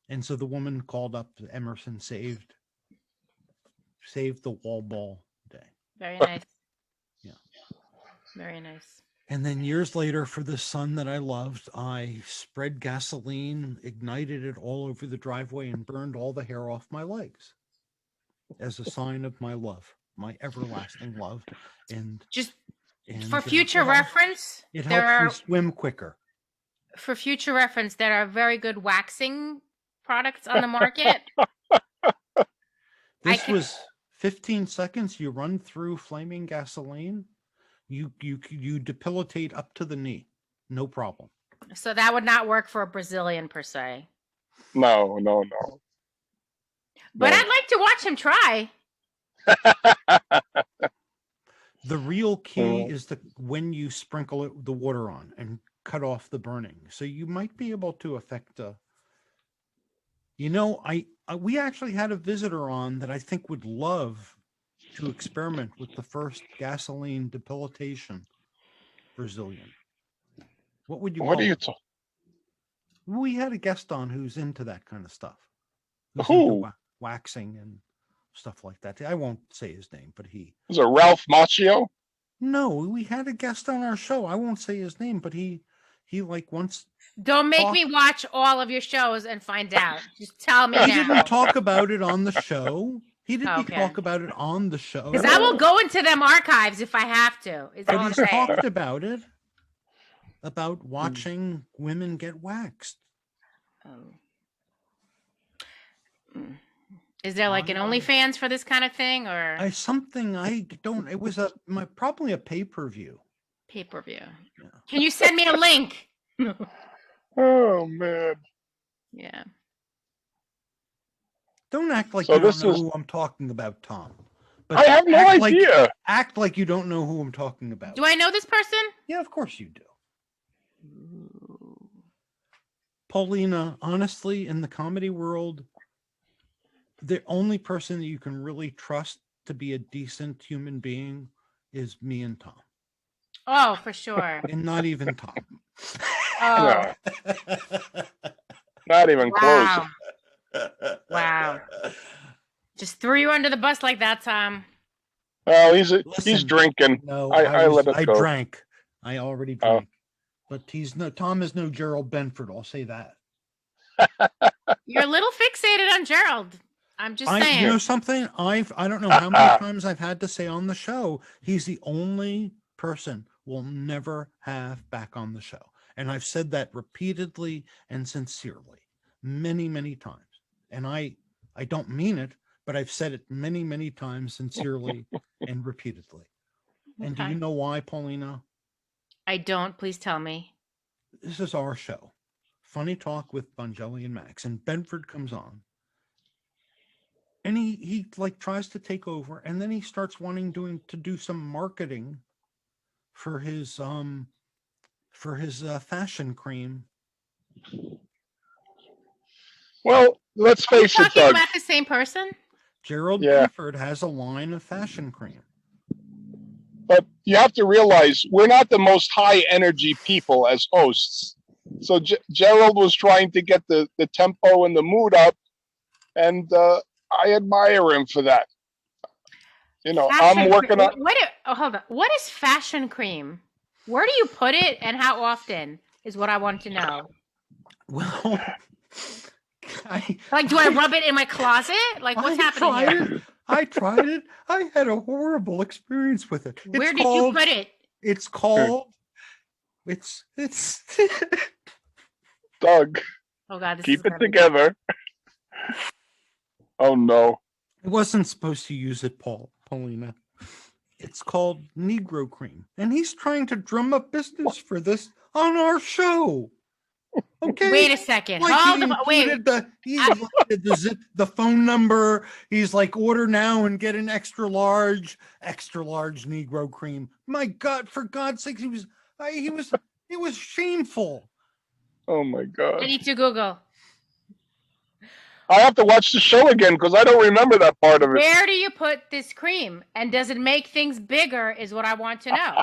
[SPEAKER 2] And so the woman called up Emerson, saved the wall ball day.
[SPEAKER 3] Very nice.
[SPEAKER 2] Yeah.
[SPEAKER 3] Very nice.
[SPEAKER 2] And then years later, for the son that I loved, I spread gasoline, ignited it all over the driveway, and burned all the hair off my legs as a sign of my love, my everlasting love. And
[SPEAKER 3] just for future reference,
[SPEAKER 2] it helps me swim quicker.
[SPEAKER 3] For future reference, there are very good waxing products on the market.
[SPEAKER 2] This was 15 seconds. You run through flaming gasoline. You depilatate up to the knee. No problem.
[SPEAKER 3] So that would not work for a Brazilian per se.
[SPEAKER 1] No.
[SPEAKER 3] But I'd like to watch him try.
[SPEAKER 2] The real key is when you sprinkle the water on and cut off the burning. So you might be able to affect we actually had a visitor on that I think would love to experiment with the first gasoline depilatation Brazilian. What would you
[SPEAKER 1] What are you talking?
[SPEAKER 2] We had a guest on who's into that kind of stuff.
[SPEAKER 1] Who?
[SPEAKER 2] Waxing and stuff like that. I won't say his name, but he
[SPEAKER 1] was it Ralph Macchio?
[SPEAKER 2] No, we had a guest on our show. I won't say his name, but he like once.
[SPEAKER 3] Don't make me watch all of your shows and find out. Just tell me.
[SPEAKER 2] He didn't talk about it on the show. He didn't talk about it on the show.
[SPEAKER 3] Because I will go into them archives if I have to.
[SPEAKER 2] But he's talked about it. About watching women get waxed.
[SPEAKER 3] Is there like an OnlyFans for this kind of thing, or
[SPEAKER 2] It was probably a pay-per-view.
[SPEAKER 3] Pay-per-view. Yeah. Can you send me a link?
[SPEAKER 1] Oh man.
[SPEAKER 3] Yeah.
[SPEAKER 2] Don't act like you don't know who I'm talking about, Tom. But
[SPEAKER 1] I have no idea.
[SPEAKER 2] Act like you don't know who I'm talking about.
[SPEAKER 3] Do I know this person?
[SPEAKER 2] Yeah, of course you do. Polina, honestly, in the comedy world, the only person that you can really trust to be a decent human being is me and Tom.
[SPEAKER 3] Oh, for sure.
[SPEAKER 2] And not even Tom.
[SPEAKER 3] Oh.
[SPEAKER 1] Not even close.
[SPEAKER 3] Wow. Just threw you under the bus like that, Tom.
[SPEAKER 1] Oh, he's drinking.
[SPEAKER 2] No,
[SPEAKER 1] I let it go.
[SPEAKER 2] I drank. I already drank. But Tom is no Gerald Benford, I'll say that.
[SPEAKER 3] You're a little fixated on Gerald. I'm just saying.
[SPEAKER 2] You know something? I don't know how many times I've had to say on the show, he's the only person we'll never have back on the show. And I've said that repeatedly and sincerely, many, many times. And I don't mean it, but I've said it many, many times sincerely and repeatedly. Okay. And do you know why, Polina?
[SPEAKER 3] I don't. Please tell me.
[SPEAKER 2] This is our show. Funny Talk with Bongelli and Max. And Benford comes on. And he like tries to take over, and then he starts wanting to do some marketing for his fashion cream.
[SPEAKER 1] Well, let's face it, Doug.
[SPEAKER 3] Talking about the same person?
[SPEAKER 2] Gerald Benford has a line of fashion cream.
[SPEAKER 1] But you have to realize we're not the most high energy people as hosts. So Gerald was trying to get the tempo and the mood up, and I admire him for that. You know, I'm working on.
[SPEAKER 3] Hold on. What is fashion cream? Where do you put it, and how often is what I want to know.
[SPEAKER 2] Well,
[SPEAKER 3] do I rub it in my closet? Like, what's happening here?
[SPEAKER 2] I tried it. I had a horrible experience with it.
[SPEAKER 3] Where did you put it?
[SPEAKER 2] It's called. It's.
[SPEAKER 1] Doug.
[SPEAKER 3] Oh God!
[SPEAKER 1] Keep it together. Oh no!
[SPEAKER 2] I wasn't supposed to use it, Polina. It's called Negro Cream, and he's trying to drum up business for this on our show. Okay.
[SPEAKER 3] Wait a second.
[SPEAKER 2] Like he included the phone number. He's like, order now and get an extra large Negro Cream. My God, for God's sake, it was shameful.
[SPEAKER 1] Oh my God.
[SPEAKER 3] I need to Google.
[SPEAKER 1] I have to watch the show again because I don't remember that part of it.
[SPEAKER 3] Where do you put this cream? And does it make things bigger is what I want to know.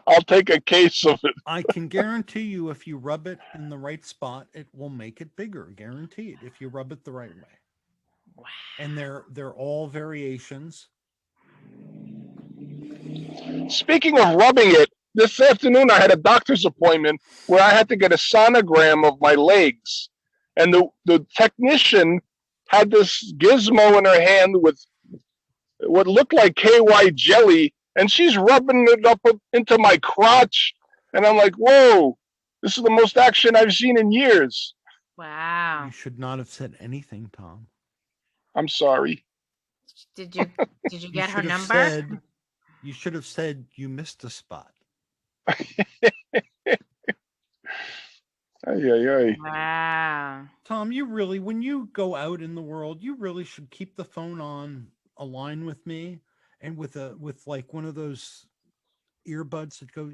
[SPEAKER 1] I'll take a case of it.
[SPEAKER 2] I can guarantee you if you rub it in the right spot, it will make it bigger. Guaranteed. If you rub it the right way.
[SPEAKER 3] Wow.
[SPEAKER 2] And they're all variations.
[SPEAKER 1] Speaking of rubbing it, this afternoon I had a doctor's appointment where I had to get a sonogram of my legs. And the technician had this gizmo in her hand with what looked like KY jelly, and she's rubbing it up into my crotch. And I'm like, whoa, this is the most action I've seen in years.
[SPEAKER 3] Wow.
[SPEAKER 2] You should not have said anything, Tom.
[SPEAKER 1] I'm sorry.
[SPEAKER 3] Did you get her number?
[SPEAKER 2] You should have said you missed a spot.
[SPEAKER 3] Wow.
[SPEAKER 2] Tom, you really, when you go out in the world, you really should keep the phone on a line with me, and with like one of those earbuds that go,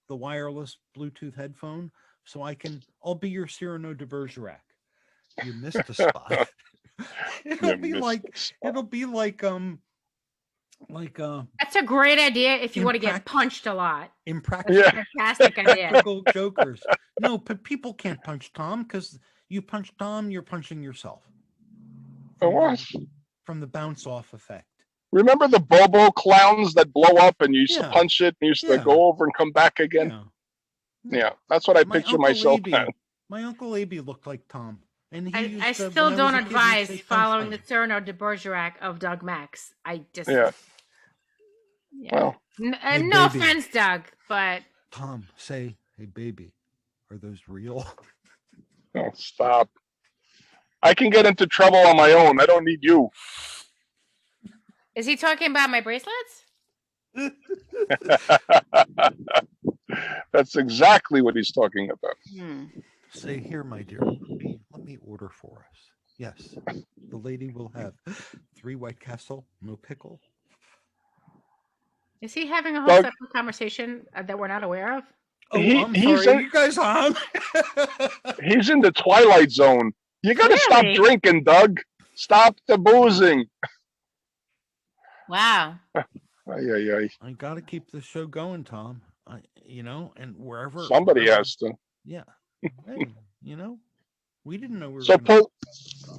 [SPEAKER 2] the wireless Bluetooth headphone, so I'll be your Cyrano de Bergerac. You missed a spot. It'll be like
[SPEAKER 3] that's a great idea if you want to get punched a lot.
[SPEAKER 2] Impractical.
[SPEAKER 3] Yeah. Fantastic idea.
[SPEAKER 2] Jokers. No, but people can't punch Tom, because you punch Tom, you're punching yourself. From the bounce off effect.
[SPEAKER 1] Remember the Bobo clowns that blow up and you used to punch it and you used to go over and come back again? Yeah, that's what I picture myself at.
[SPEAKER 2] My Uncle Aby looked like Tom. And
[SPEAKER 3] I still don't advise following the Cyrano de Bergerac of Doug Max. I just...
[SPEAKER 1] Yeah.
[SPEAKER 3] Well, no offense, Doug, but...
[SPEAKER 2] Tom, say, hey, baby, are those real?
[SPEAKER 1] Oh, stop. I can get into trouble on my own. I don't need you.
[SPEAKER 3] Is he talking about my bracelets?
[SPEAKER 1] That's exactly what he's talking about.
[SPEAKER 2] Say, here, my dear, let me order for us. Yes, the lady will have 3 White Castle, no pickle.
[SPEAKER 3] Is he having a whole separate conversation that we're not aware of?
[SPEAKER 2] Oh, I'm sorry. You guys on?
[SPEAKER 1] He's in the Twilight Zone. You got to stop drinking, Doug. Stop the boozing.
[SPEAKER 3] Wow.
[SPEAKER 2] I got to keep the show going, Tom. And wherever
[SPEAKER 1] somebody has to.
[SPEAKER 2] Yeah. Hey, we didn't know we were.
[SPEAKER 1] So,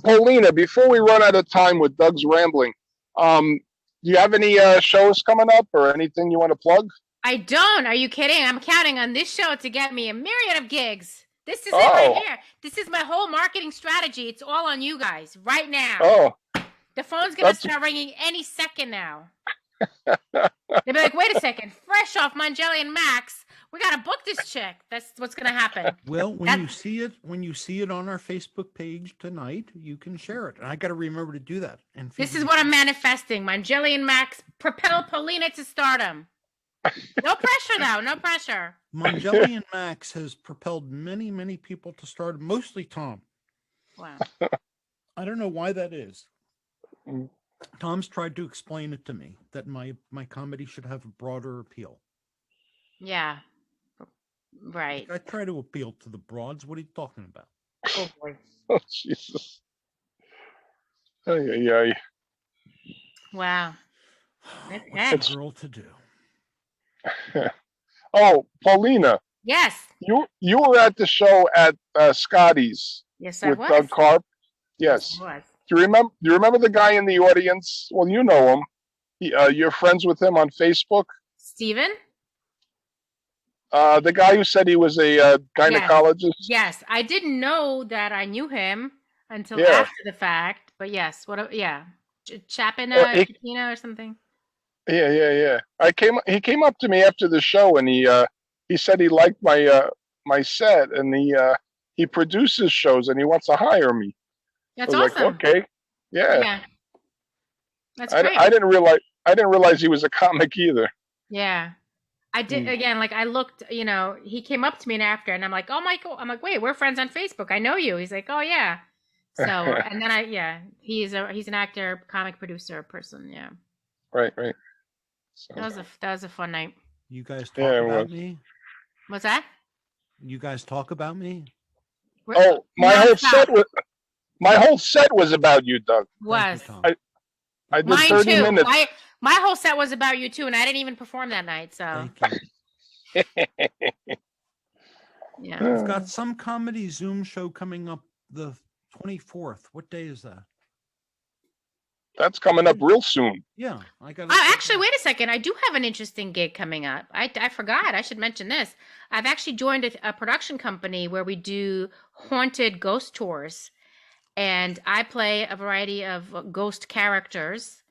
[SPEAKER 1] Polina, before we run out of time with Doug's rambling, do you have any shows coming up or anything you want to plug?
[SPEAKER 3] I don't. Are you kidding? I'm counting on this show to get me a myriad of gigs. This is it right here. This is my whole marketing strategy. It's all on you guys right now.
[SPEAKER 1] Oh.
[SPEAKER 3] The phone's going to start ringing any second now. They'll be like, wait a second. Fresh off Mangeli and Max, we got to book this chick. That's what's going to happen.
[SPEAKER 2] Well, when you see it on our Facebook page tonight, you can share it. And I got to remember to do that. And
[SPEAKER 3] this is what I'm manifesting. Mangeli and Max propel Polina to stardom. No pressure, though. No pressure.
[SPEAKER 2] Mangeli and Max has propelled many, many people to stardom, mostly Tom.
[SPEAKER 3] Wow.
[SPEAKER 2] I don't know why that is. Tom's tried to explain it to me, that my comedy should have a broader appeal.
[SPEAKER 3] Yeah. Right.
[SPEAKER 2] I try to appeal to the broads. What are you talking about?
[SPEAKER 3] Oh, boy.
[SPEAKER 1] Oh, Jesus. Ay.
[SPEAKER 3] Wow.
[SPEAKER 2] Okay. What's a girl to do?
[SPEAKER 1] Oh, Polina.
[SPEAKER 3] Yes.
[SPEAKER 1] You were at the show at Scotty's.
[SPEAKER 3] Yes, I was.
[SPEAKER 1] With Doug Karp. Yes.
[SPEAKER 3] I was.
[SPEAKER 1] Do you remember the guy in the audience? Well, you know him. You're friends with him on Facebook.
[SPEAKER 3] Steven?
[SPEAKER 1] The guy who said he was a gynecologist.
[SPEAKER 3] Yes, I didn't know that I knew him until after the fact. But yes, Chapin or something.
[SPEAKER 1] Yeah. He came up to me after the show and he said he liked my set and he produces shows and he wants to hire me.
[SPEAKER 3] That's
[SPEAKER 1] awesome. Like, okay, yeah.
[SPEAKER 3] That's great.
[SPEAKER 1] I didn't realize he was a comic either.
[SPEAKER 3] Yeah, I did. Again, like I looked, he came up to me after, and I'm like, oh, Michael. I'm like, wait, we're friends on Facebook. I know you. He's like, oh yeah. So, and then he's an actor, comic producer person. Yeah.
[SPEAKER 1] Right. So,
[SPEAKER 3] that was a fun night.
[SPEAKER 2] You guys talk about me?
[SPEAKER 3] What's that?
[SPEAKER 2] You guys talk about me?
[SPEAKER 1] My whole set was about you, Doug.
[SPEAKER 3] Was.
[SPEAKER 1] I did 30 minutes.
[SPEAKER 3] My whole set was about you too, and I didn't even perform that night. So.
[SPEAKER 2] Thank you. Yeah. We've got some comedy Zoom show coming up the 24th. What day is that?
[SPEAKER 1] That's coming up real soon.
[SPEAKER 2] Yeah, I got.
[SPEAKER 3] Actually, wait a second. I do have an interesting gig coming up. I forgot. I should mention this. I've actually joined a production company where we do haunted ghost tours, and I play a variety of ghost characters.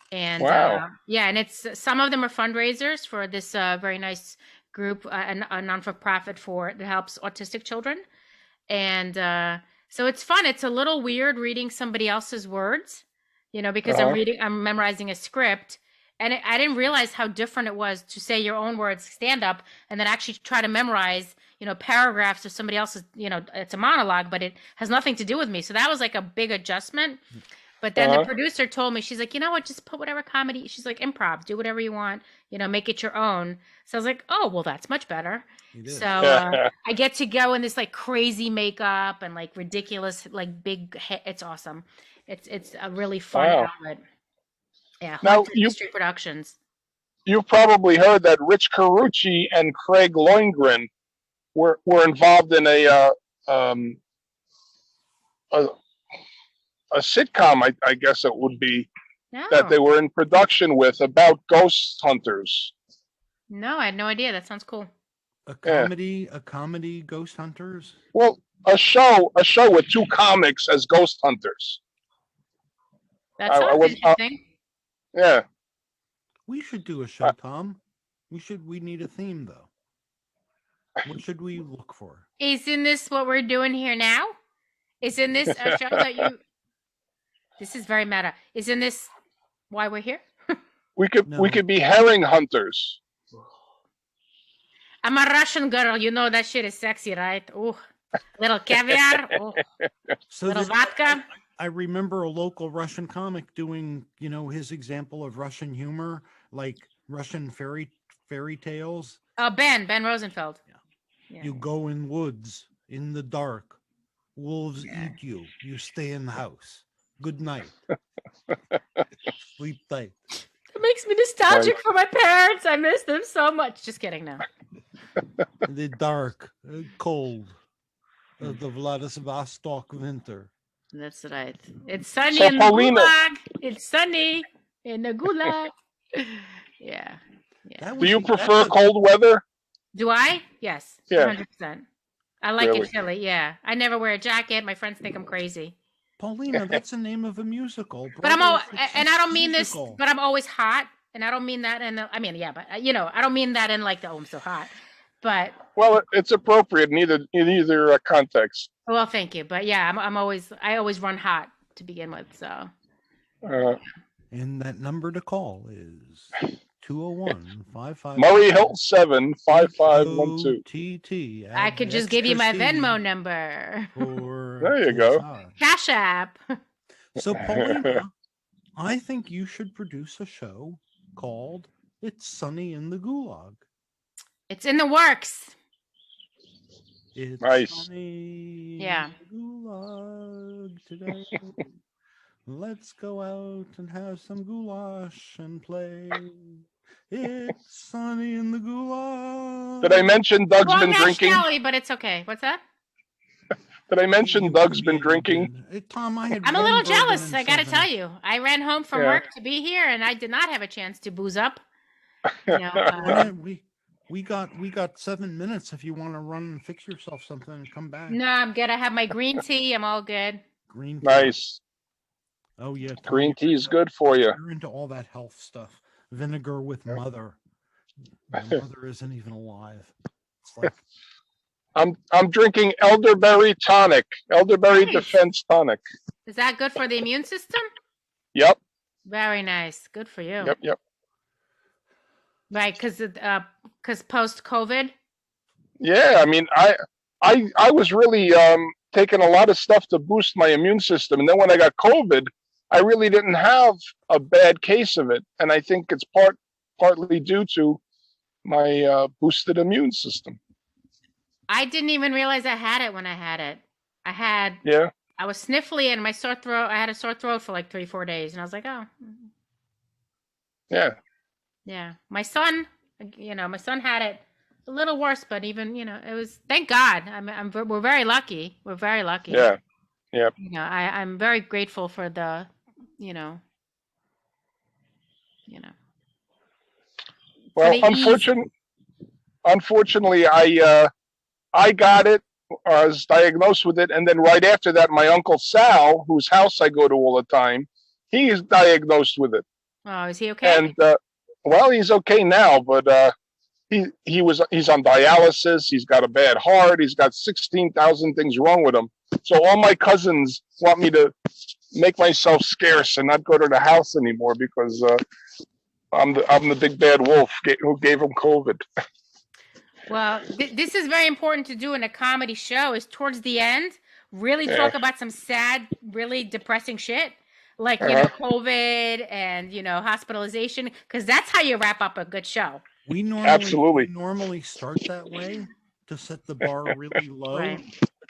[SPEAKER 3] And
[SPEAKER 1] Wow.
[SPEAKER 3] yeah, and it's some of them are fundraisers for this very nice group, a non-for-profit that helps autistic children. And so it's fun. It's a little weird reading somebody else's words, because I'm memorizing a script. And I didn't realize how different it was to say your own words, stand up, and then actually try to memorize, paragraphs of somebody else's, it's a monologue, but it has nothing to do with me. So that was like a big adjustment. But then the producer told me, she's like, you know what, just put whatever comedy. She's like, improv, do whatever you want, make it your own. So I was like, oh, well, that's much better. So I get to go in this like crazy makeup and like ridiculous, like big, it's awesome. It's a really fun outlet. Yeah.
[SPEAKER 1] Now,
[SPEAKER 3] Mystery Productions.
[SPEAKER 1] You've probably heard that Rich Carucci and Craig Loingren were involved in a sitcom, I guess it would be, that they were in production with about ghost hunters.
[SPEAKER 3] No, I had no idea. That sounds cool.
[SPEAKER 2] A comedy ghost hunters?
[SPEAKER 1] Well, a show with two comics as ghost hunters.
[SPEAKER 3] That sounds interesting.
[SPEAKER 1] Yeah.
[SPEAKER 2] We should do a show, Tom. We need a theme though. What should we look for?
[SPEAKER 3] Isn't this what we're doing here now? Isn't this a show that you... This is very meta. Isn't this why we're here?
[SPEAKER 1] We could be herring hunters.
[SPEAKER 3] I'm a Russian girl. You know that shit is sexy, right? Oh, little caviar. Oh, little vodka.
[SPEAKER 2] I remember a local Russian comic doing, his example of Russian humor, like Russian fairy tales.
[SPEAKER 3] Oh, Ben Rosenfeld.
[SPEAKER 2] Yeah. You go in woods in the dark. Wolves eat you. You stay in the house. Good night. Sleep tight.
[SPEAKER 3] It makes me nostalgic for my parents. I miss them so much. Just kidding, no.
[SPEAKER 2] The dark, cold of the Vladivostok winter.
[SPEAKER 3] That's right. It's sunny in the gulag. It's sunny in the gulag. Yeah.
[SPEAKER 1] Do you prefer cold weather?
[SPEAKER 3] Do I? Yes.
[SPEAKER 1] Yeah.
[SPEAKER 3] 100%. I like it chilly. Yeah. I never wear a jacket. My friends think I'm crazy.
[SPEAKER 2] Paulina, that's the name of a musical.
[SPEAKER 3] But I don't mean this, but I'm always hot. And I don't mean that but I don't mean that in like I'm so hot. But
[SPEAKER 1] well, it's appropriate in either context.
[SPEAKER 3] Well, thank you. But yeah, I always run hot to begin with. So.
[SPEAKER 2] And that number to call is 201-55.
[SPEAKER 1] Murray Hill 75512.
[SPEAKER 2] TT.
[SPEAKER 3] I could just give you my Venmo number.
[SPEAKER 1] There you go.
[SPEAKER 3] Cash App.
[SPEAKER 2] So, Paulina, I think you should produce a show called "It's Sunny in the Gulag."
[SPEAKER 3] It's in the works.
[SPEAKER 2] It's
[SPEAKER 1] nice.
[SPEAKER 2] Sunny in the Gulag today. Let's go out and have some goulash and play. It's sunny in the Gulag.
[SPEAKER 1] Did I mention Doug's been drinking?
[SPEAKER 3] Kelly, but it's okay. What's that?
[SPEAKER 1] Did I mention Doug's been drinking?
[SPEAKER 2] Tom,
[SPEAKER 3] I'm a little jealous, I gotta tell you. I ran home from work to be here, and I did not have a chance to booze up.
[SPEAKER 2] We got 7 minutes if you want to run and fix yourself something and come back.
[SPEAKER 3] No, I'm good. I have my green tea. I'm all good.
[SPEAKER 2] Green tea.
[SPEAKER 1] Nice.
[SPEAKER 2] Oh, yeah. Tom,
[SPEAKER 1] green tea is good for you.
[SPEAKER 2] You're into all that health stuff. Vinegar with mother. My mother isn't even alive. It's like...
[SPEAKER 1] I'm drinking elderberry tonic, elderberry defense tonic.
[SPEAKER 3] Is that good for the immune system?
[SPEAKER 1] Yep.
[SPEAKER 3] Very nice. Good for you.
[SPEAKER 1] Yep.
[SPEAKER 3] Right, because post-COVID.
[SPEAKER 1] Yeah, I mean, I was really taking a lot of stuff to boost my immune system, and then when I got COVID, I really didn't have a bad case of it, and I think it's partly due to my boosted immune system.
[SPEAKER 3] I didn't even realize I had it when I had it. I was sniffly and my sore throat. I had a sore throat for like 3-4 days, and I was like, oh. Yeah. My son had it a little worse, but even, it was, thank God. We're very lucky. We're very lucky.
[SPEAKER 1] Yeah.
[SPEAKER 3] I'm very grateful for the, you know.
[SPEAKER 1] Well,
[SPEAKER 3] For the ease.
[SPEAKER 1] unfortunately, I got it. I was diagnosed with it, and then right after that, my uncle Sal, whose house I go to all the time, he is diagnosed with it.
[SPEAKER 3] Oh, is he okay?
[SPEAKER 1] And well, he's okay now, but he's on dialysis. He's got a bad heart. He's got 16,000 things wrong with him. So all my cousins want me to make myself scarce and not go to the house anymore because I'm the big bad wolf who gave him COVID.
[SPEAKER 3] Well, this is very important to do in a comedy show. Is towards the end really talk about some sad, really depressing shit, like COVID and hospitalization, because that's how you wrap up a good show.
[SPEAKER 2] We normally start that way to set the bar really low, right. But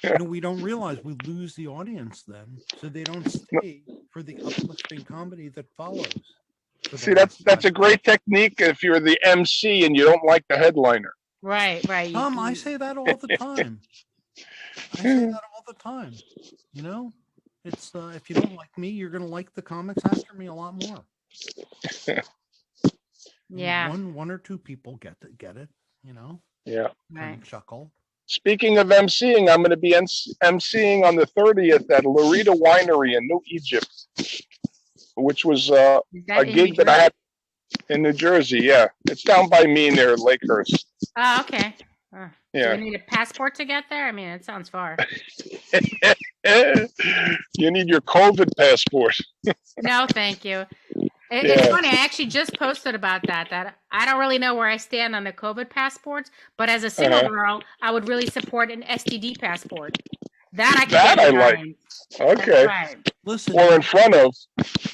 [SPEAKER 2] then we don't realize we lose the audience then, so they don't stay for the uplifting comedy that follows.
[SPEAKER 1] See, that's a great technique if you're the MC and you don't like the headliner.
[SPEAKER 3] Right.
[SPEAKER 2] Tom, I say that all the time. It's if you don't like me, you're gonna like the comics after me a lot more.
[SPEAKER 3] Yeah.
[SPEAKER 2] One or two people get it,
[SPEAKER 1] Yeah.
[SPEAKER 3] Right.
[SPEAKER 2] Chuckle.
[SPEAKER 1] Speaking of MCing, I'm going to be MCing on the 30th at Lorita Winery in New Egypt, which was a gig that I had in New Jersey. Yeah, it's down by me near Lakehurst.
[SPEAKER 3] Oh, okay.
[SPEAKER 1] Yeah.
[SPEAKER 3] Do you need a passport to get there? I mean, it sounds far.
[SPEAKER 1] You need your COVID passport.
[SPEAKER 3] No, thank you. It's funny. I actually just posted about that I don't really know where I stand on the COVID passports, but as a single girl, I would really support an STD passport. That I like.
[SPEAKER 1] Okay.
[SPEAKER 3] Right.
[SPEAKER 2] Listen.
[SPEAKER 1] Or in front of.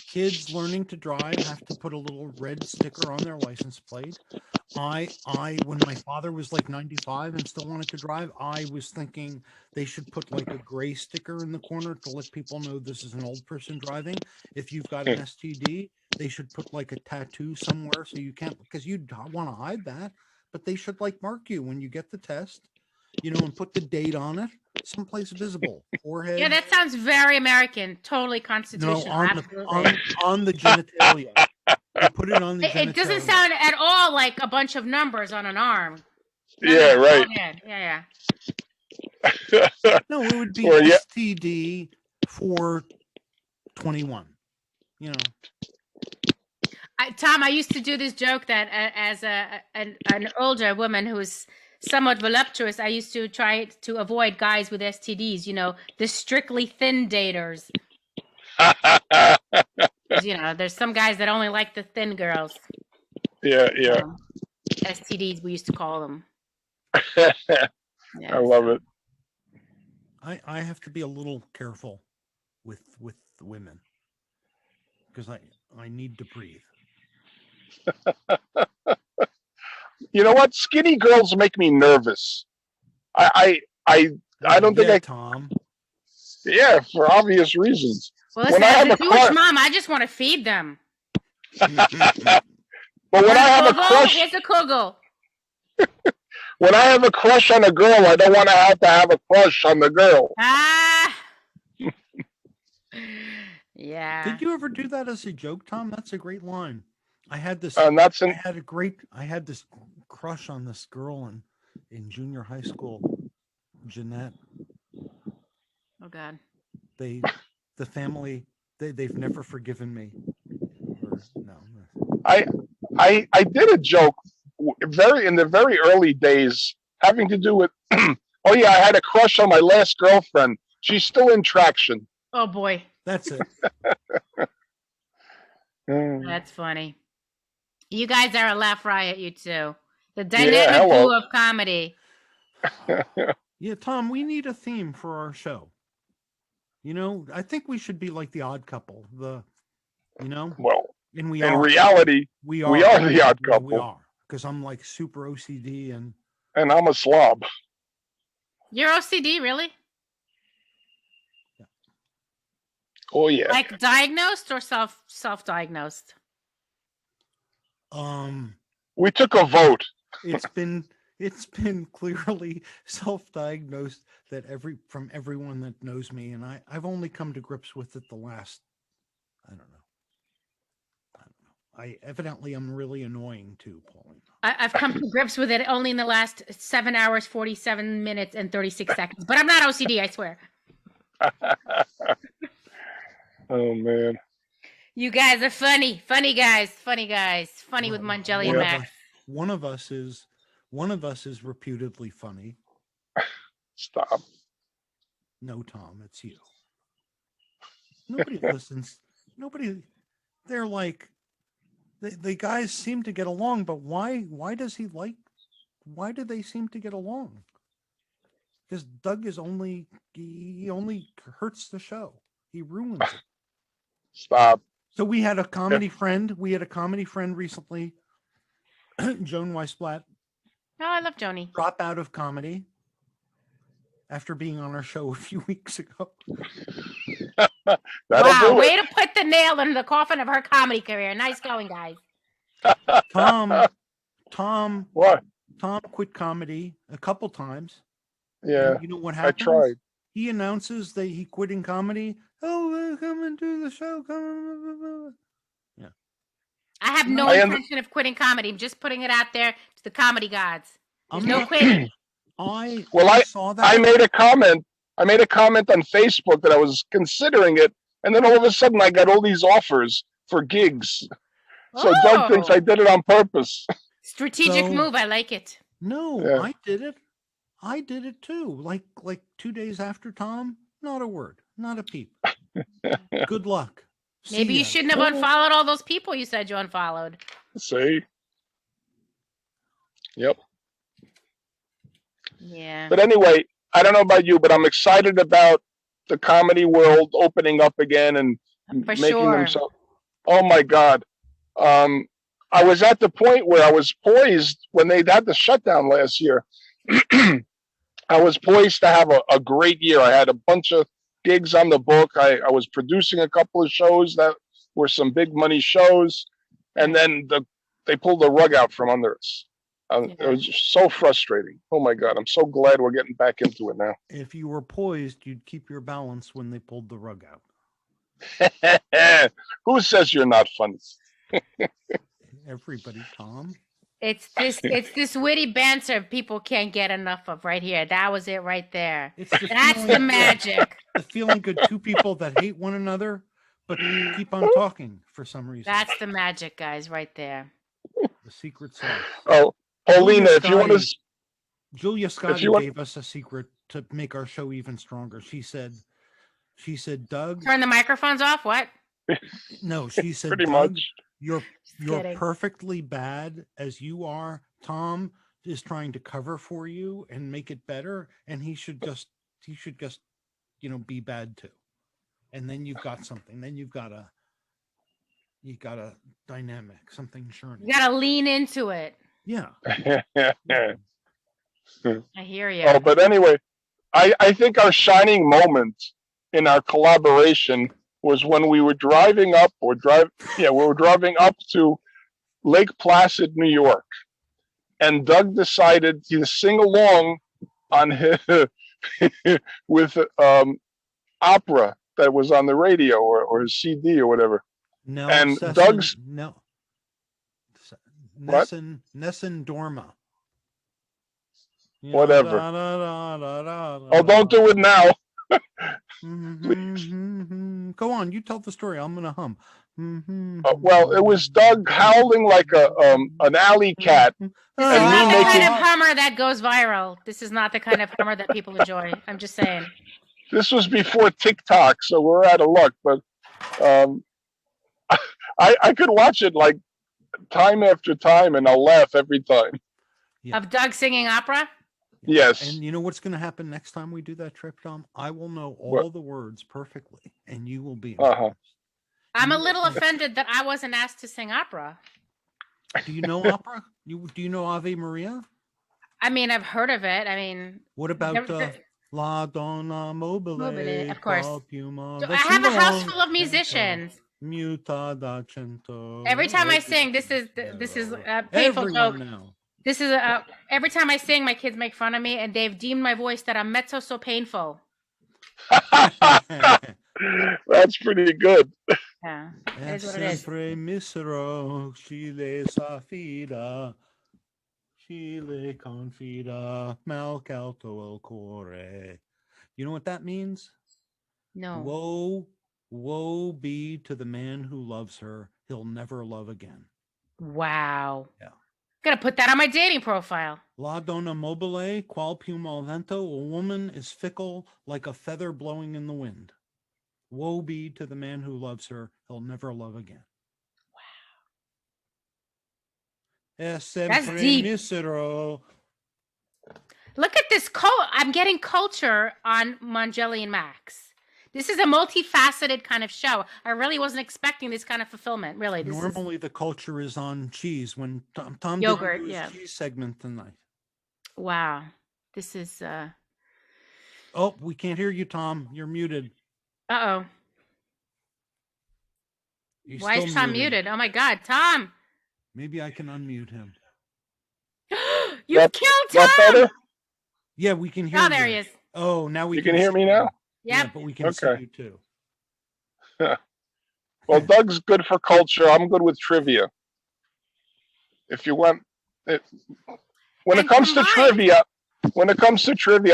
[SPEAKER 2] Kids learning to drive have to put a little red sticker on their license plate. When my father was like 95 and still wanted to drive, I was thinking they should put like a gray sticker in the corner to let people know this is an old person driving. If you've got an STD, they should put like a tattoo somewhere so you can't, because you want to hide that, but they should like mark you when you get the test, and put the date on it, someplace visible, forehead.
[SPEAKER 3] Yeah, that sounds very American, totally constitutional.
[SPEAKER 2] No, on the genitalia. You put it on the genitalia.
[SPEAKER 3] It doesn't sound at all like a bunch of numbers on an arm.
[SPEAKER 1] Yeah, right.
[SPEAKER 3] Yeah.
[SPEAKER 2] No, it would be STD 421.
[SPEAKER 3] Tom, I used to do this joke that as an older woman who's somewhat voluptuous, I used to try to avoid guys with STDs, the strictly thin daters. There's some guys that only like the thin girls.
[SPEAKER 1] Yeah.
[SPEAKER 3] STDs, we used to call them.
[SPEAKER 1] I love it.
[SPEAKER 2] I have to be a little careful with women because I need to breathe.
[SPEAKER 1] You know what? Skinny girls make me nervous. I don't think
[SPEAKER 2] Tom.
[SPEAKER 1] Yeah, for obvious reasons.
[SPEAKER 3] Well, listen, as a Jewish mom, I just want to feed them.
[SPEAKER 1] But when I have a crush,
[SPEAKER 3] here's a kugel.
[SPEAKER 1] When I have a crush on a girl, I don't want to have a crush on the girl.
[SPEAKER 3] Yeah.
[SPEAKER 2] Did you ever do that as a joke, Tom? That's a great line. I had this.
[SPEAKER 1] I
[SPEAKER 2] had this crush on this girl in junior high school, Jeanette.
[SPEAKER 3] Oh God.
[SPEAKER 2] The family, they've never forgiven me. No.
[SPEAKER 1] I did a joke in the very early days having to do with I had a crush on my last girlfriend. She's still in traction.
[SPEAKER 3] Oh boy.
[SPEAKER 2] That's it.
[SPEAKER 3] That's funny. You guys are a laugh riot, you two. The dynamic duo of comedy.
[SPEAKER 2] Yeah, Tom, we need a theme for our show. I think we should be like the Odd Couple.
[SPEAKER 1] Well,
[SPEAKER 2] in
[SPEAKER 1] reality, we are the Odd Couple.
[SPEAKER 2] We are, because I'm like super OCD and
[SPEAKER 1] I'm a slob.
[SPEAKER 3] You're OCD, really?
[SPEAKER 1] Yeah. Oh yeah.
[SPEAKER 3] Like diagnosed or self-diagnosed?
[SPEAKER 1] We took a vote.
[SPEAKER 2] It's been clearly self-diagnosed that from everyone that knows me, and I've only come to grips with it the last, I don't know, I evidently am really annoying too, Paulina.
[SPEAKER 3] I've come to grips with it only in the last 7 hours, 47 minutes, and 36 seconds. But I'm not OCD, I swear.
[SPEAKER 1] Oh man.
[SPEAKER 3] You guys are funny guys, funny with Mangelli and Max.
[SPEAKER 2] One of us is reputedly funny.
[SPEAKER 1] Stop.
[SPEAKER 2] No, Tom, it's you. Nobody listens. Nobody. They're like, the guys seem to get along, but why do they seem to get along? Because Doug is he only hurts the show. He ruins it.
[SPEAKER 1] Stop.
[SPEAKER 2] So we had a comedy friend. We had a comedy friend recently, Joan Weisblatt.
[SPEAKER 3] Oh, I love Joni.
[SPEAKER 2] Drop out of comedy after being on our show a few weeks ago.
[SPEAKER 1] Wow,
[SPEAKER 3] way to put the nail in the coffin of her comedy career. Nice going, guys.
[SPEAKER 2] Tom.
[SPEAKER 1] What?
[SPEAKER 2] Tom quit comedy a couple times.
[SPEAKER 1] Yeah.
[SPEAKER 2] And you know what happened?
[SPEAKER 1] I tried.
[SPEAKER 2] He announces that he quitting comedy. Oh, come and do the show. Come. Yeah.
[SPEAKER 3] I have no intention of quitting comedy. I'm just putting it out there to the comedy gods. There's no quitting.
[SPEAKER 2] I saw that.
[SPEAKER 1] I made a comment on Facebook that I was considering it, and then all of a sudden I got all these offers for gigs. So Doug thinks I did it on purpose.
[SPEAKER 3] Strategic move. I like it.
[SPEAKER 2] No, yeah. I did it. I did it too. Like 2 days after Tom, not a word, not a peep. Good luck.
[SPEAKER 3] Maybe you shouldn't have unfollowed all those people you said you unfollowed.
[SPEAKER 1] See? Yep.
[SPEAKER 3] Yeah.
[SPEAKER 1] But anyway, I don't know about you, but I'm excited about the comedy world opening up again and making them so. Oh my God. I was at the point where I was poised when they had the shutdown last year. I was poised to have a great year. I had a bunch of gigs on the book. I was producing a couple of shows that were some big money shows. And then they pulled the rug out from under us. It was just so frustrating. Oh my God. I'm so glad we're getting back into it now.
[SPEAKER 2] If you were poised, you'd keep your balance when they pulled the rug out.
[SPEAKER 1] Who says you're not funny?
[SPEAKER 2] Everybody, Tom.
[SPEAKER 3] It's this witty banter people can't get enough of right here. That was it right there. That's the magic.
[SPEAKER 2] The feeling good two people that hate one another but keep on talking for some reason.
[SPEAKER 3] That's the magic, guys, right there.
[SPEAKER 2] The secret sauce.
[SPEAKER 1] Oh, Polina, if you want to...
[SPEAKER 2] Julia Scotti gave us a secret to make our show even stronger. She said, Doug...
[SPEAKER 3] Turn the microphones off? What?
[SPEAKER 2] No, she said,
[SPEAKER 1] pretty much.
[SPEAKER 2] You're perfectly bad as you are. Tom is trying to cover for you and make it better, and he should just be bad too. And then you've got something. Then you got a dynamic, something churning.
[SPEAKER 3] You gotta lean into it.
[SPEAKER 2] Yeah.
[SPEAKER 3] I hear you.
[SPEAKER 1] Oh, but anyway, I think our shining moment in our collaboration was when we were driving up to Lake Placid, New York, and Doug decided to sing along on his with opera that was on the radio or his CD or whatever.
[SPEAKER 2] No,
[SPEAKER 1] and
[SPEAKER 2] Doug's Nessun Dorma.
[SPEAKER 1] Whatever. Oh, don't do it now.
[SPEAKER 2] Go on, you tell the story. I'm gonna hum.
[SPEAKER 1] Well, it was Doug howling like an alley cat.
[SPEAKER 3] This is not the kind of hummer that goes viral. This is not the kind of hummer that people enjoy. I'm just saying.
[SPEAKER 1] This was before TikTok, so we're out of luck. But I could watch it like time after time, and I'll laugh every time.
[SPEAKER 3] Yeah. Of Doug singing opera?
[SPEAKER 1] Yes.
[SPEAKER 2] And you know what's going to happen next time we do that trip, Tom? I will know all the words perfectly, and you will be.
[SPEAKER 3] I'm a little offended that I wasn't asked to sing opera.
[SPEAKER 2] Do you know opera? Do you know Ave Maria?
[SPEAKER 3] I mean, I've heard of it. I mean,
[SPEAKER 2] what about La Donna Mobile?
[SPEAKER 3] Of course. I have a house full of musicians.
[SPEAKER 2] Muta da cento.
[SPEAKER 3] Every time I sing, this is a painful joke.
[SPEAKER 2] Now.
[SPEAKER 3] This is every time I sing, my kids make fun of me, and they've deemed my voice that I'm mezzo so painful.
[SPEAKER 1] That's pretty good.
[SPEAKER 3] Yeah, it is what it is.
[SPEAKER 2] Sempre misero, Chile safida, Chile confida, mal calto el core. You know what that means?
[SPEAKER 3] No.
[SPEAKER 2] Woe be to the man who loves her. He'll never love again.
[SPEAKER 3] Wow.
[SPEAKER 2] Yeah.
[SPEAKER 3] Gotta put that on my dating profile.
[SPEAKER 2] La donna mobile, qual piuma al vento. A woman is fickle like a feather blowing in the wind. Woe be to the man who loves her. He'll never love again. Wow.
[SPEAKER 3] That's deep.
[SPEAKER 2] Misero.
[SPEAKER 3] Look at this. I'm getting culture on Mangeli and Max. This is a multifaceted kind of show. I really wasn't expecting this kind of fulfillment. Really,
[SPEAKER 2] normally the culture is on cheese. When Tom
[SPEAKER 3] yogurt,
[SPEAKER 2] did his cheese segment tonight.
[SPEAKER 3] Wow, this is.
[SPEAKER 2] Oh, we can't hear you, Tom. You're muted.
[SPEAKER 3] Uh-oh. Why is Tom muted? Oh my God, Tom.
[SPEAKER 2] Maybe I can unmute him.
[SPEAKER 3] You killed Tom.
[SPEAKER 2] Yeah, we can hear you.
[SPEAKER 3] Oh, there he is.
[SPEAKER 2] Oh, now we
[SPEAKER 1] can. You can hear me now?
[SPEAKER 3] Yeah,
[SPEAKER 2] but we can see you too.
[SPEAKER 1] Well, Doug's good for culture. I'm good with trivia. If you want, when it comes to trivia,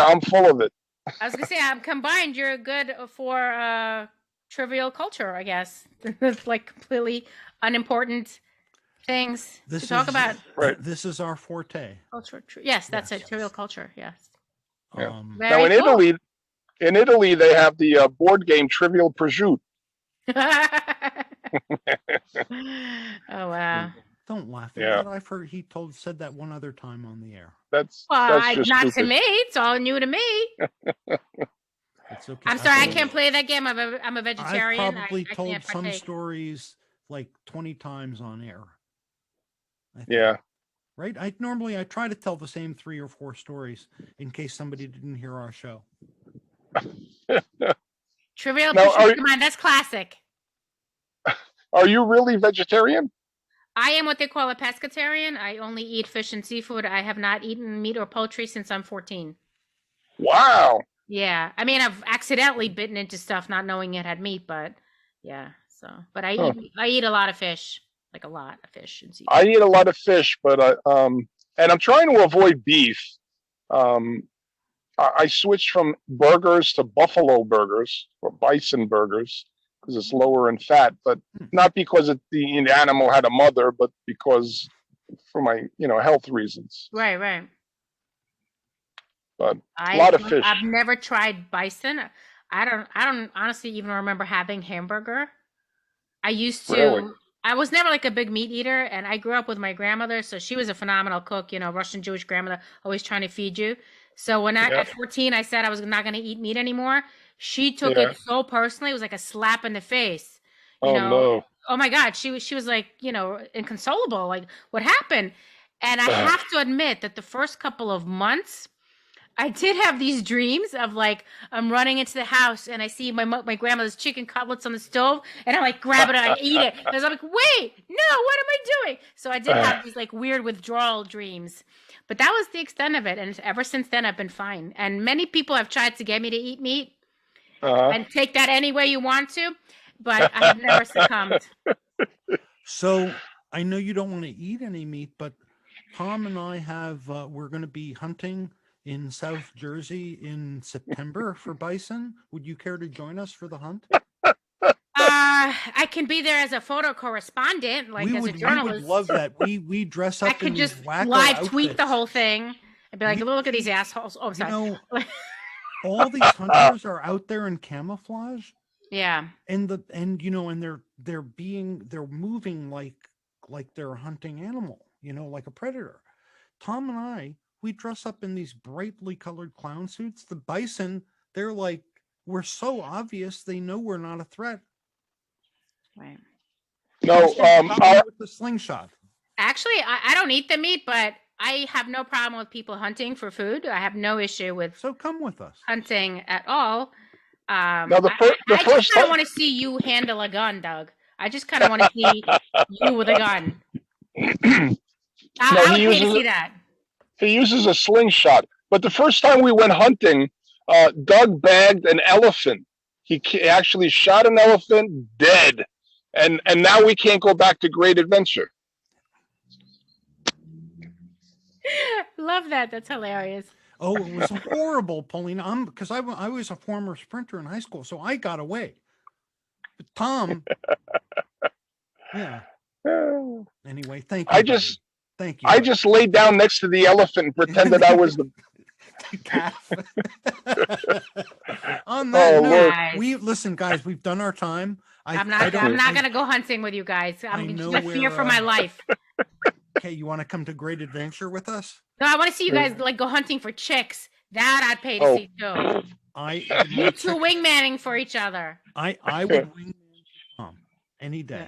[SPEAKER 1] I'm full of it.
[SPEAKER 3] I was gonna say, I'm combined. You're good for trivial culture, I guess. Like completely unimportant things to talk about.
[SPEAKER 1] Right.
[SPEAKER 2] This is our forte.
[SPEAKER 3] Culture. Yes, that's it. Trivial culture. Yes.
[SPEAKER 1] Yeah. Now in Italy, they have the board game Trivial Pursuit.
[SPEAKER 3] Oh wow!
[SPEAKER 2] Don't laugh at that. I've heard he said that one other time on the air.
[SPEAKER 1] That's just
[SPEAKER 3] not
[SPEAKER 1] stupid.
[SPEAKER 3] to me. It's all new to me.
[SPEAKER 2] It's okay.
[SPEAKER 3] I'm sorry, I can't play that game. I'm a vegetarian.
[SPEAKER 2] I've probably told some stories like 20 times on air.
[SPEAKER 1] Yeah.
[SPEAKER 2] Right? I try to tell the same 3 or 4 stories in case somebody didn't hear our show.
[SPEAKER 3] Trivial Pursuit. Come on, that's classic.
[SPEAKER 1] Are you really vegetarian?
[SPEAKER 3] I am what they call a pescatarian. I only eat fish and seafood. I have not eaten meat or poultry since I'm 14.
[SPEAKER 1] Wow.
[SPEAKER 3] Yeah. I mean, I've accidentally bitten into stuff not knowing it had meat, but yeah. So, but I eat a lot of fish, like a lot of fish and seafood.
[SPEAKER 1] I eat a lot of fish, but and I'm trying to avoid beef. I switched from burgers to buffalo burgers or bison burgers because it's lower in fat, but not because the animal had a mother, but because for my health reasons.
[SPEAKER 3] Right.
[SPEAKER 1] But a lot of fish.
[SPEAKER 3] I've never tried bison. I don't honestly even remember having hamburger. I used to.
[SPEAKER 1] Really?
[SPEAKER 3] I was never like a big meat eater, and I grew up with my grandmother, so she was a phenomenal cook. Russian Jewish grandmother, always trying to feed you. So when at 14 I said I was not going to eat meat anymore, she took it so personally. It was like a slap in the face.
[SPEAKER 1] No.
[SPEAKER 3] Oh my God, she was like inconsolable. Like, what happened? And I have to admit that the first couple of months, I did have these dreams of like I'm running into the house and I see my grandmother's chicken cutlets on the stove and I like grab it and I eat it. And I'm like, wait, no, what am I doing? So I did have these like weird withdrawal dreams, but that was the extent of it. And ever since then, I've been fine. And many people have tried to get me to eat meat and take that any way you want to, but I have never succumbed.
[SPEAKER 2] So I know you don't want to eat any meat, but Tom and I we're going to be hunting in South Jersey in September for bison. Would you care to join us for the hunt?
[SPEAKER 3] I can be there as a photo correspondent, like as a journalist.
[SPEAKER 2] We would love that. We dress up.
[SPEAKER 3] I could just live tweet the whole thing and be like, "Look at these assholes." Oh, I'm sorry.
[SPEAKER 2] All these hunters are out there in camouflage.
[SPEAKER 3] Yeah.
[SPEAKER 2] And they're moving like they're a hunting animal, like a predator. Tom and I, we dress up in these brightly colored clown suits. The bison, they're like, we're so obvious they know we're not a threat.
[SPEAKER 3] Right.
[SPEAKER 2] No, with the slingshot.
[SPEAKER 3] Actually, I don't eat the meat, but I have no problem with people hunting for food. I have no issue with.
[SPEAKER 2] So come with us.
[SPEAKER 3] Hunting at all.
[SPEAKER 1] Now I
[SPEAKER 3] just kind of want to see you handle a gun, Doug. I just kind of want to see you with a gun. I would pay to see that.
[SPEAKER 1] He uses a slingshot. But the first time we went hunting, Doug bagged an elephant. He actually shot an elephant dead. And now we can't go back to Great Adventure.
[SPEAKER 3] Love that. That's hilarious.
[SPEAKER 2] Oh, it was horrible, Polina. Because I was a former sprinter in high school, so I got away. But Tom, yeah. Anyway, thank you. Thank you.
[SPEAKER 1] I just laid down next to the elephant and pretended I was the
[SPEAKER 2] calf. On that note, listen, guys. We've done our time.
[SPEAKER 3] I'm not going to go hunting with you guys. I'm going to fear for my life.
[SPEAKER 2] Okay, you want to come to Great Adventure with us?
[SPEAKER 3] No, I want to see you guys like go hunting for chicks. That I'd pay to see too. You two wingmanning for each other.
[SPEAKER 2] I would wingman Tom any day.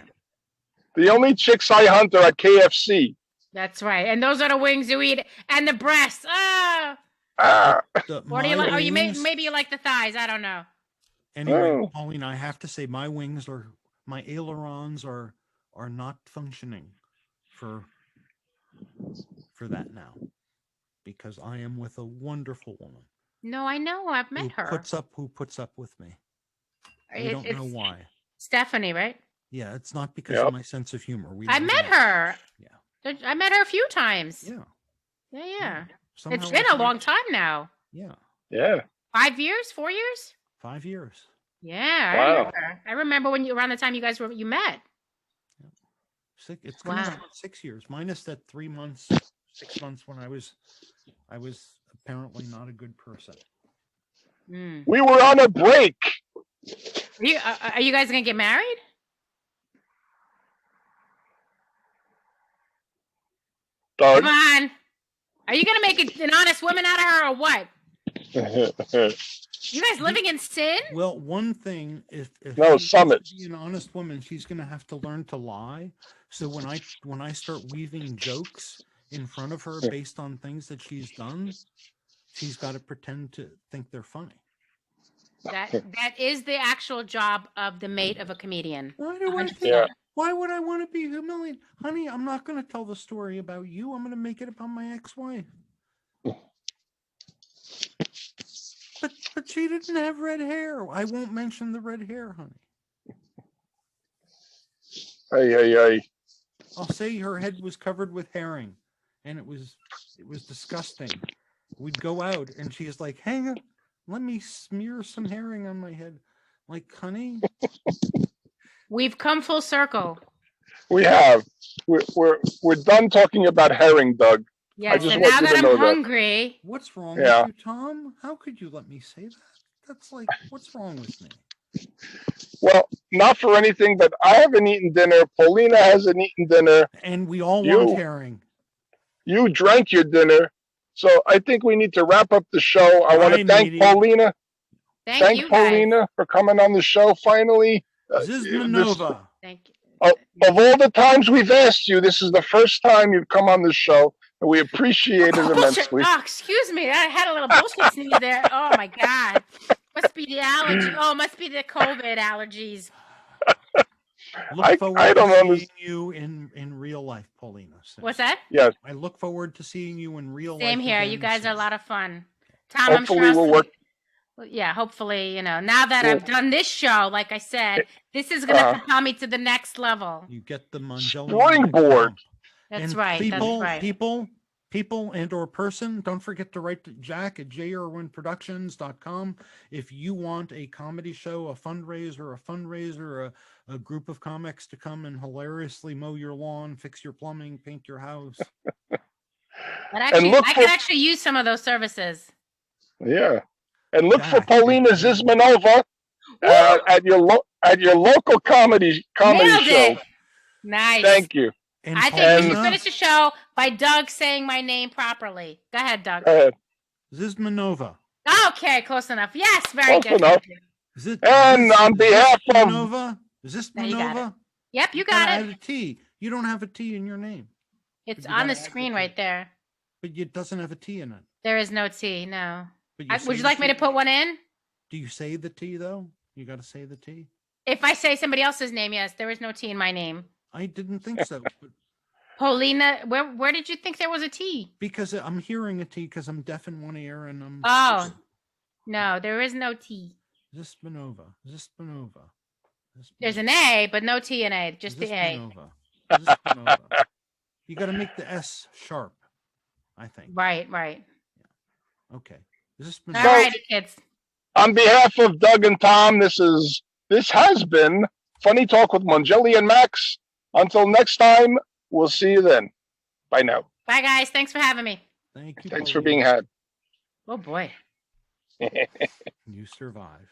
[SPEAKER 1] The only chicks I hunt are at KFC.
[SPEAKER 3] That's right, and those are the wings you eat, and the breasts. Or do you like? Oh, you maybe you like the thighs. I don't know.
[SPEAKER 2] Anyway, Pauline, I have to say my wings my ailerons are not functioning for that now, because I am with a wonderful woman.
[SPEAKER 3] No, I know. I've met her.
[SPEAKER 2] Who puts up with me? I don't know why.
[SPEAKER 3] Stephanie, right?
[SPEAKER 2] Yeah, it's not because of my sense of humor.
[SPEAKER 3] I met her.
[SPEAKER 2] Yeah.
[SPEAKER 3] I met her a few times.
[SPEAKER 2] Yeah.
[SPEAKER 3] It's been a long time now.
[SPEAKER 1] Yeah.
[SPEAKER 3] 5 years? 4 years?
[SPEAKER 2] 5 years.
[SPEAKER 3] Yeah.
[SPEAKER 1] Wow.
[SPEAKER 3] I remember when around the time you guys you met.
[SPEAKER 2] It's coming up 6 years, minus that 3 months, 6 months when I was apparently not a good person.
[SPEAKER 1] We were on a break.
[SPEAKER 3] Are you guys gonna get married? Come on. Are you gonna make an honest woman out of her or what? You guys living in sin?
[SPEAKER 2] Well, one thing, if
[SPEAKER 1] Summit.
[SPEAKER 2] To be an honest woman, she's going to have to learn to lie. So when I start weaving jokes in front of her based on things that she's done, she's got to pretend to think they're funny.
[SPEAKER 3] That is the actual job of the mate of a comedian.
[SPEAKER 2] Why would I want to be humiliated? Honey, I'm not going to tell the story about you. I'm going to make it about my ex-wife. But she didn't have red hair. I won't mention the red hair, honey.
[SPEAKER 1] Ay.
[SPEAKER 2] I'll say her head was covered with herring, and it was disgusting. We'd go out, and she's like, "Hang on, let me smear some herring on my head." Like, honey,
[SPEAKER 3] we've come full circle.
[SPEAKER 1] We have. We're done talking about herring, Doug.
[SPEAKER 3] Yes, and now that I'm hungry.
[SPEAKER 2] What's wrong with you, Tom? How could you let me say that? That's like, what's wrong with me?
[SPEAKER 1] Well, not for anything, but I haven't eaten dinner. Polina hasn't eaten dinner.
[SPEAKER 2] And we all want herring.
[SPEAKER 1] You drank your dinner. So I think we need to wrap up the show. I want to thank Polina.
[SPEAKER 3] Thank you,
[SPEAKER 1] Polina, for coming on the show finally.
[SPEAKER 2] Zismanova.
[SPEAKER 3] Thank you.
[SPEAKER 1] Of all the times we've asked you, this is the first time you've come on the show. And we appreciate it immensely.
[SPEAKER 3] Oh, excuse me. I had a little bullshit sneeze there. Oh, my God. Must be the allergy. Oh, must be the COVID allergies.
[SPEAKER 2] Look forward to seeing you in real life, Polina.
[SPEAKER 3] What's that?
[SPEAKER 1] Yes.
[SPEAKER 2] I look forward to seeing you in real life.
[SPEAKER 3] Same here. You guys are a lot of fun. Tom,
[SPEAKER 1] hopefully
[SPEAKER 3] I'm sure
[SPEAKER 1] we'll work.
[SPEAKER 3] Yeah, hopefully, now that I've done this show, like I said, this is going to propel me to the next level.
[SPEAKER 2] You get the Mangello
[SPEAKER 1] springboard.
[SPEAKER 3] That's right.
[SPEAKER 2] People and or person, don't forget to write to Jack at jirwinproductions.com if you want a comedy show, a fundraiser, a group of comics to come and hilariously mow your lawn, fix your plumbing, paint your house.
[SPEAKER 3] I can actually use some of those services.
[SPEAKER 1] Yeah. And look for Polina Zismanova at your local comedy show.
[SPEAKER 3] Nice.
[SPEAKER 1] Thank you.
[SPEAKER 3] And I think we should finish the show by Doug saying my name properly. Go ahead, Doug.
[SPEAKER 1] Go ahead.
[SPEAKER 2] Zismanova.
[SPEAKER 3] Okay, close enough. Yes, very good.
[SPEAKER 1] And on behalf of
[SPEAKER 2] Zismanova.
[SPEAKER 3] Yep, you got it.
[SPEAKER 2] Add a T. You don't have a T in your name.
[SPEAKER 3] It's on the screen right there.
[SPEAKER 2] But it doesn't have a T in it.
[SPEAKER 3] There is no T, no. Would you like me to put one in?
[SPEAKER 2] Do you say the T, though? You got to say the T?
[SPEAKER 3] If I say somebody else's name, yes. There is no T in my name.
[SPEAKER 2] I didn't think so.
[SPEAKER 3] Polina, where did you think there was a T?
[SPEAKER 2] Because I'm hearing a T because I'm deaf in one ear and I'm...
[SPEAKER 3] Oh, no, there is no T.
[SPEAKER 2] Zismanova.
[SPEAKER 3] There's an A, but no T and A, just the A.
[SPEAKER 2] Zismanova. You got to make the S sharp, I think.
[SPEAKER 3] Right.
[SPEAKER 2] Yeah. Okay.
[SPEAKER 3] All righty, kids.
[SPEAKER 1] On behalf of Doug and Tom, this has been Funny Talk with Mongeli and Max. Until next time, we'll see you then. Bye now.
[SPEAKER 3] Bye, guys. Thanks for having me.
[SPEAKER 2] Thank you.
[SPEAKER 1] Thanks for being had.
[SPEAKER 3] Oh boy.
[SPEAKER 2] You survived.